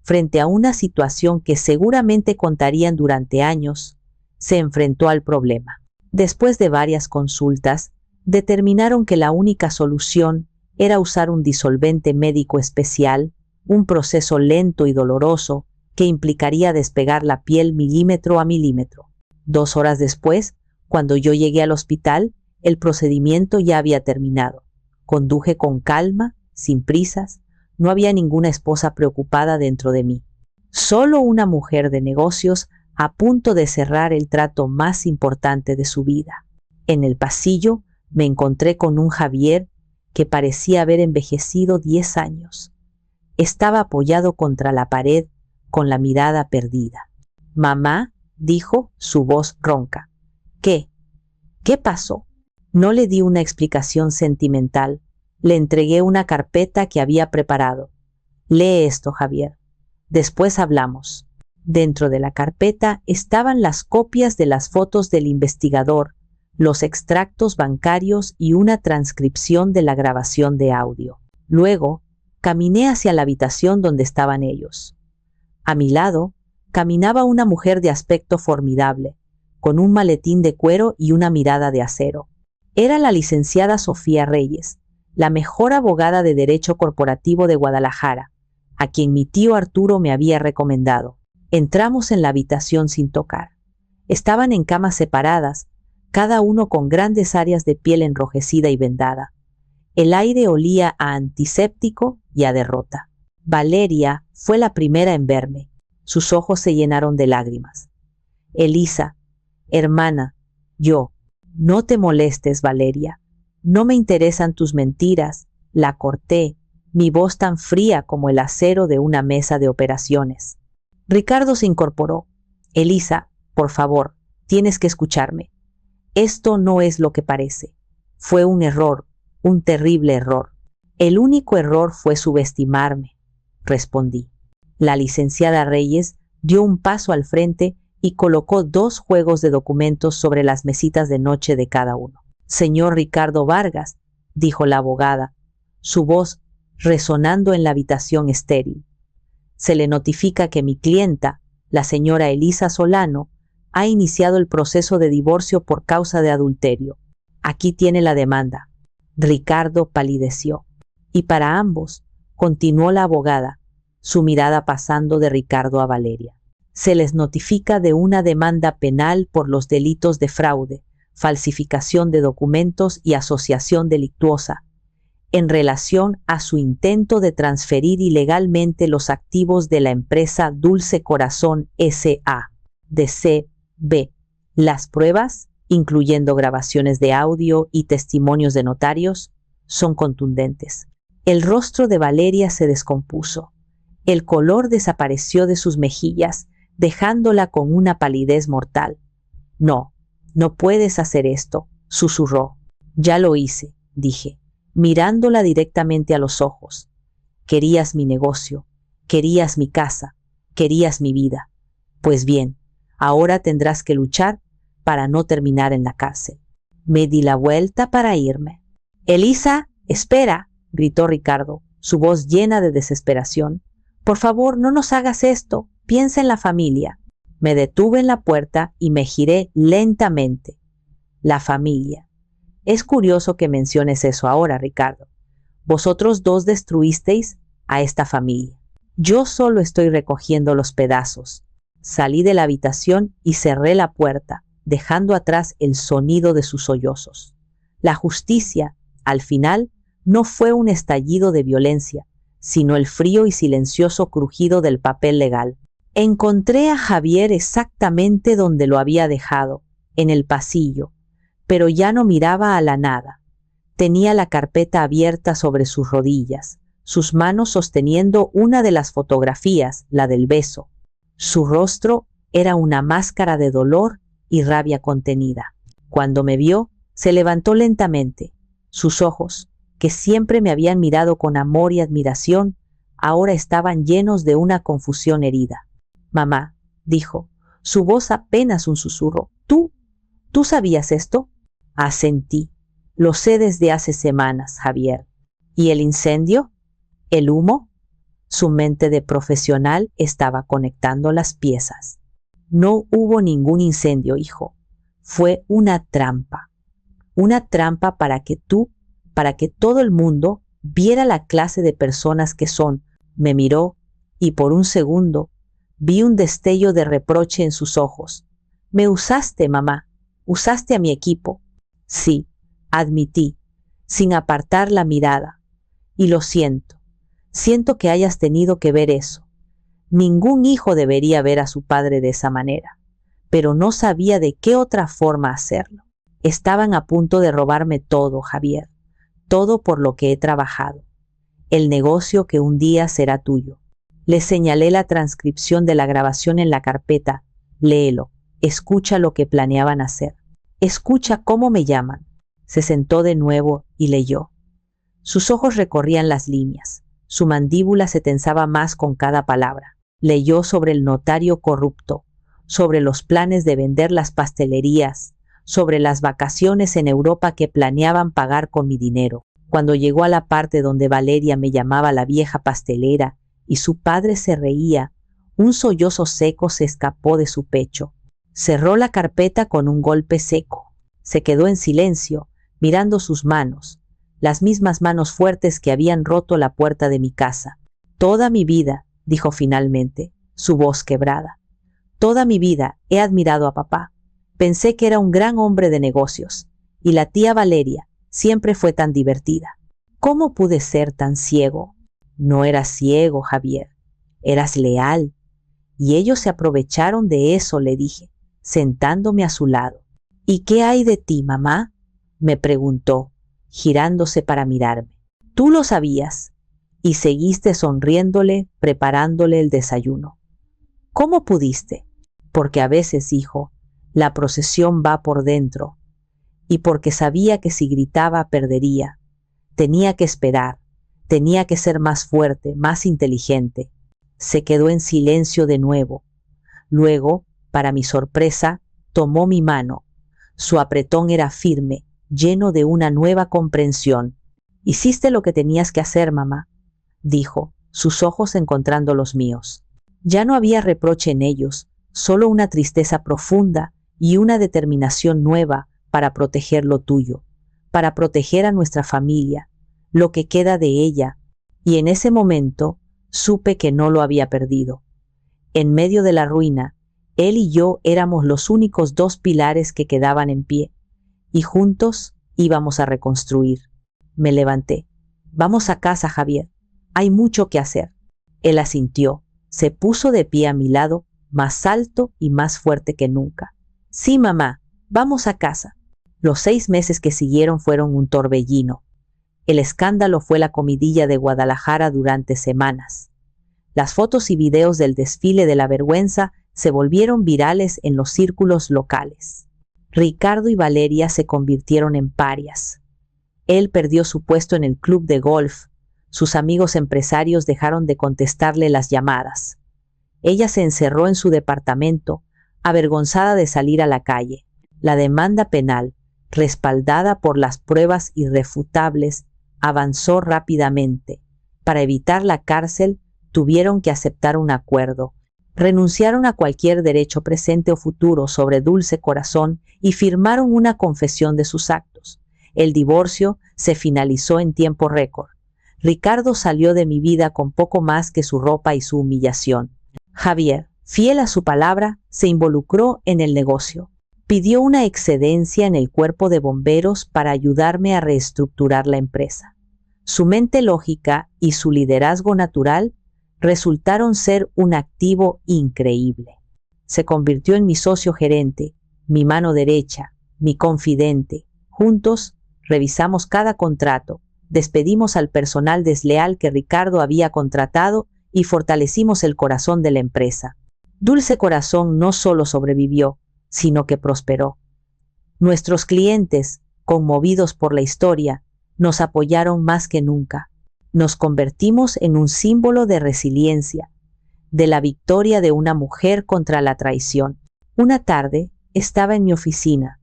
frente a una situación que seguramente contarían durante años, se enfrentó al problema. Después de varias consultas, determinaron que la única solución era usar un disolvente médico especial, un proceso lento y doloroso que implicaría despegar la piel milímetro a milímetro. 2 horas después, cuando yo llegué al hospital, el procedimiento ya había terminado. Conduje con calma, sin prisas, no había ninguna esposa preocupada dentro de mí. Solo una mujer de negocios a punto de cerrar el trato más importante de su vida. En el pasillo me encontré con un Javier que parecía haber envejecido 10 años. Estaba apoyado contra la pared con la mirada perdida. «Mamá», dijo, su voz ronca. «¿Qué? ¿Qué pasó?» No le di una explicación sentimental. Le entregué una carpeta que había preparado. «Lee esto, Javier. Después hablamos». Dentro de la carpeta estaban las copias de las fotos del investigador, los extractos bancarios y una transcripción de la grabación de audio. Luego, caminé hacia la habitación donde estaban ellos. A mi lado, caminaba una mujer de aspecto formidable, con un maletín de cuero y una mirada de acero. Era la licenciada Sofía Reyes, la mejor abogada de Derecho Corporativo de Guadalajara, a quien mi tío Arturo me había recomendado. Entramos en la habitación sin tocar. Estaban en camas separadas, cada uno con grandes áreas de piel enrojecida y vendada. El aire olía a antiséptico y a derrota. Valeria fue la primera en verme. Sus ojos se llenaron de lágrimas. «Elisa, hermana, yo». «No te molestes, Valeria. No me interesan tus mentiras», la corté, mi voz tan fría como el acero de una mesa de operaciones. Ricardo se incorporó. «Elisa, por favor, tienes que escucharme. Esto no es lo que parece. Fue un error, un terrible error». «El único error fue subestimarme», respondí. La licenciada Reyes dio un paso al frente y colocó 2 juegos de documentos sobre las mesitas de noche de cada uno. «Señor Ricardo Vargas», dijo la abogada, su voz resonando en la habitación estéril. «Se le notifica que mi clienta, la señora Elisa Solano, ha iniciado el proceso de divorcio por causa de adulterio. Aquí tiene la demanda». Ricardo palideció. «Y para ambos», continuó la abogada, su mirada pasando de Ricardo a Valeria, «se les notifica de una demanda penal por los delitos de fraude, falsificación de documentos y asociación delictuosa, en relación a su intento de transferir ilegalmente los activos de la empresa Dulce Corazón S.A. de C.B. Las pruebas, incluyendo grabaciones de audio y testimonios de notarios, son contundentes». El rostro de Valeria se descompuso. El color desapareció de sus mejillas, dejándola con una palidez mortal. No, no puedes hacer esto, susurró. Ya lo hice, dije, mirándola directamente a los ojos. Querías mi negocio, querías mi casa, querías mi vida. Pues bien, ahora tendrás que luchar para no terminar en la cárcel. Me di la vuelta para irme. Elisa, espera, gritó Ricardo, su voz llena de desesperación. Por favor, no nos hagas esto, piensa en la familia. Me detuve en la puerta y me giré lentamente. La familia. Es curioso que menciones eso ahora, Ricardo. Vosotros dos destruisteis a esta familia. Yo solo estoy recogiendo los pedazos. Salí de la habitación y cerré la puerta, dejando atrás el sonido de sus sollozos. La justicia, al final, no fue un estallido de violencia, sino el frío y silencioso crujido del papel legal. Encontré a Javier exactamente donde lo había dejado, en el pasillo, pero ya no miraba a la nada. Tenía la carpeta abierta sobre sus rodillas, sus manos sosteniendo una de las fotografías, la del beso. Su rostro era una máscara de dolor y rabia contenida. Cuando me vio, se levantó lentamente. Sus ojos, que siempre me habían mirado con amor y admiración, ahora estaban llenos de una confusión herida. Mamá, dijo, su voz apenas un susurro. ¿Tú sabías esto? Asentí. Lo sé desde hace semanas, Javier. ¿Y el incendio? ¿El humo? Su mente de profesional estaba conectando las piezas. No hubo ningún incendio, hijo. Fue una trampa. Una trampa para que todo el mundo viera la clase de personas que son. Me miró y por un segundo vi un destello de reproche en sus ojos. Me usaste, mamá. Usaste a mi equipo. Sí, admití, sin apartar la mirada. Y lo siento. Siento que hayas tenido que ver eso. Ningún hijo debería ver a su padre de esa manera, pero no sabía de qué otra forma hacerlo. Estaban a punto de robarme todo, Javier, todo por lo que he trabajado. El negocio que un día será tuyo. Le señalé la transcripción de la grabación en la carpeta. Léelo, escucha lo que planeaban hacer. Escucha cómo me llaman. Se sentó de nuevo y leyó. Sus ojos recorrían las líneas. Su mandíbula se tensaba más con cada palabra. Leyó sobre el notario corrupto, sobre los planes de vender las pastelerías, sobre las vacaciones en Europa que planeaban pagar con mi dinero. Cuando llegó a la parte donde Valeria me llamaba la vieja pastelera y su padre se reía, un sollozo seco se escapó de su pecho. Cerró la carpeta con un golpe seco. Se quedó en silencio, mirando sus manos, las mismas manos fuertes que habían roto la puerta de mi casa. Toda mi vida, dijo finalmente, su voz quebrada. Toda mi vida he admirado a papá. Pensé que era un gran hombre de negocios, y la tía Valeria siempre fue tan divertida. ¿Cómo pude ser tan ciego? No eras ciego, Javier. Eras leal. Y ellos se aprovecharon de eso, le dije, sentándome a su lado. ¿Y qué hay de ti, mamá?, me preguntó, girándose para mirarme. Tú lo sabías, y seguiste sonriéndole, preparándole el desayuno. ¿Cómo pudiste? Porque a veces, hijo, la procesión va por dentro, y porque sabía que si gritaba perdería. Tenía que esperar, tenía que ser más fuerte, más inteligente. Se quedó en silencio de nuevo. Luego, para mi sorpresa, tomó mi mano. Su apretón era firme, lleno de una nueva comprensión. Hiciste lo que tenías que hacer, mamá, dijo, sus ojos encontrando los míos. Ya no había reproche en ellos, solo una tristeza profunda y una determinación nueva para proteger lo tuyo, para proteger a nuestra familia, lo que queda de ella, y en ese momento supe que no lo había perdido. En medio de la ruina, él y yo éramos los únicos dos pilares que quedaban en pie, y juntos íbamos a reconstruir. Me levanté. Vamos a casa, Javier. Hay mucho que hacer. Él asintió. Se puso de pie a mi lado, más alto y más fuerte que nunca. Sí, mamá, vamos a casa. Los 6 meses que siguieron fueron un torbellino. El escándalo fue la comidilla de Guadalajara durante semanas. Las fotos y videos del desfile de la vergüenza se volvieron virales en los círculos locales. Ricardo y Valeria se convirtieron en parias. Él perdió su puesto en el club de golf. Sus amigos empresarios dejaron de contestarle las llamadas. Ella se encerró en su departamento, avergonzada de salir a la calle. La demanda penal, respaldada por las pruebas irrefutables, avanzó rápidamente. Para evitar la cárcel, tuvieron que aceptar un acuerdo. Renunciaron a cualquier derecho presente o futuro sobre Dulce Corazón y firmaron una confesión de sus actos. El divorcio se finalizó en tiempo récord. Ricardo salió de mi vida con poco más que su ropa y su humillación. Javier, fiel a su palabra, se involucró en el negocio. Pidió una excedencia en el cuerpo de bomberos para ayudarme a reestructurar la empresa. Su mente lógica y su liderazgo natural resultaron ser un activo increíble. Se convirtió en mi socio gerente, mi mano derecha, mi confidente. Juntos, revisamos cada contrato, despedimos al personal desleal que Ricardo había contratado y fortalecimos el corazón de la empresa. Dulce Corazón no solo sobrevivió, sino que prosperó. Nuestros clientes, conmovidos por la historia, nos apoyaron más que nunca. Nos convertimos en un símbolo de resiliencia, de la victoria de una mujer contra la traición. Una tarde estaba en mi oficina,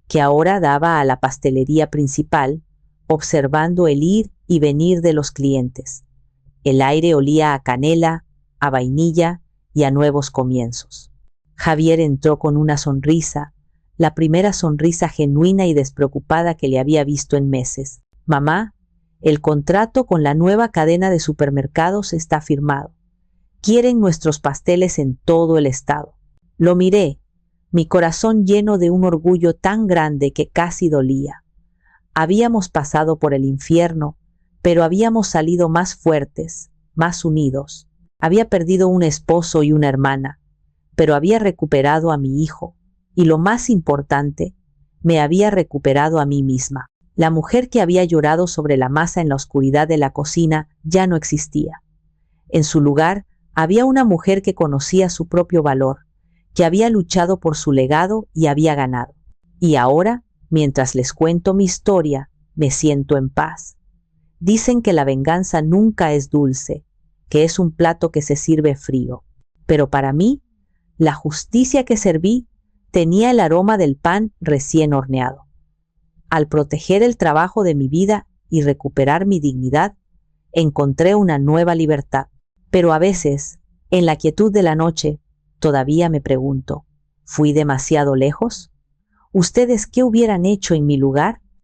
que ahora daba a la pastelería principal, observando el ir y venir de los clientes. El aire olía a canela, a vainilla y a nuevos comienzos. Javier entró con una sonrisa, la primera sonrisa genuina y despreocupada que le había visto en meses. Mamá, el contrato con la nueva cadena de supermercados está firmado. Quieren nuestros pasteles en todo el estado. Lo miré, mi corazón lleno de un orgullo tan grande que casi dolía. Habíamos pasado por el infierno, pero habíamos salido más fuertes, más unidos. Había perdido un esposo y una hermana, pero había recuperado a mi hijo, y lo más importante, me había recuperado a mí misma. La mujer que había llorado sobre la masa en la oscuridad de la cocina ya no existía. En su lugar, había una mujer que conocía su propio valor, que había luchado por su legado y había ganado. Y ahora, mientras les cuento mi historia, me siento en paz. Dicen que la venganza nunca es dulce, que es un plato que se sirve frío. Pero para mí, la justicia que serví tenía el aroma del pan recién horneado. Al proteger el trabajo de mi vida y recuperar mi dignidad, encontré una nueva libertad. Pero a veces, en la quietud de la noche, todavía me pregunto, ¿fui demasiado lejos? ¿Ustedes qué hubieran hecho en mi lugar?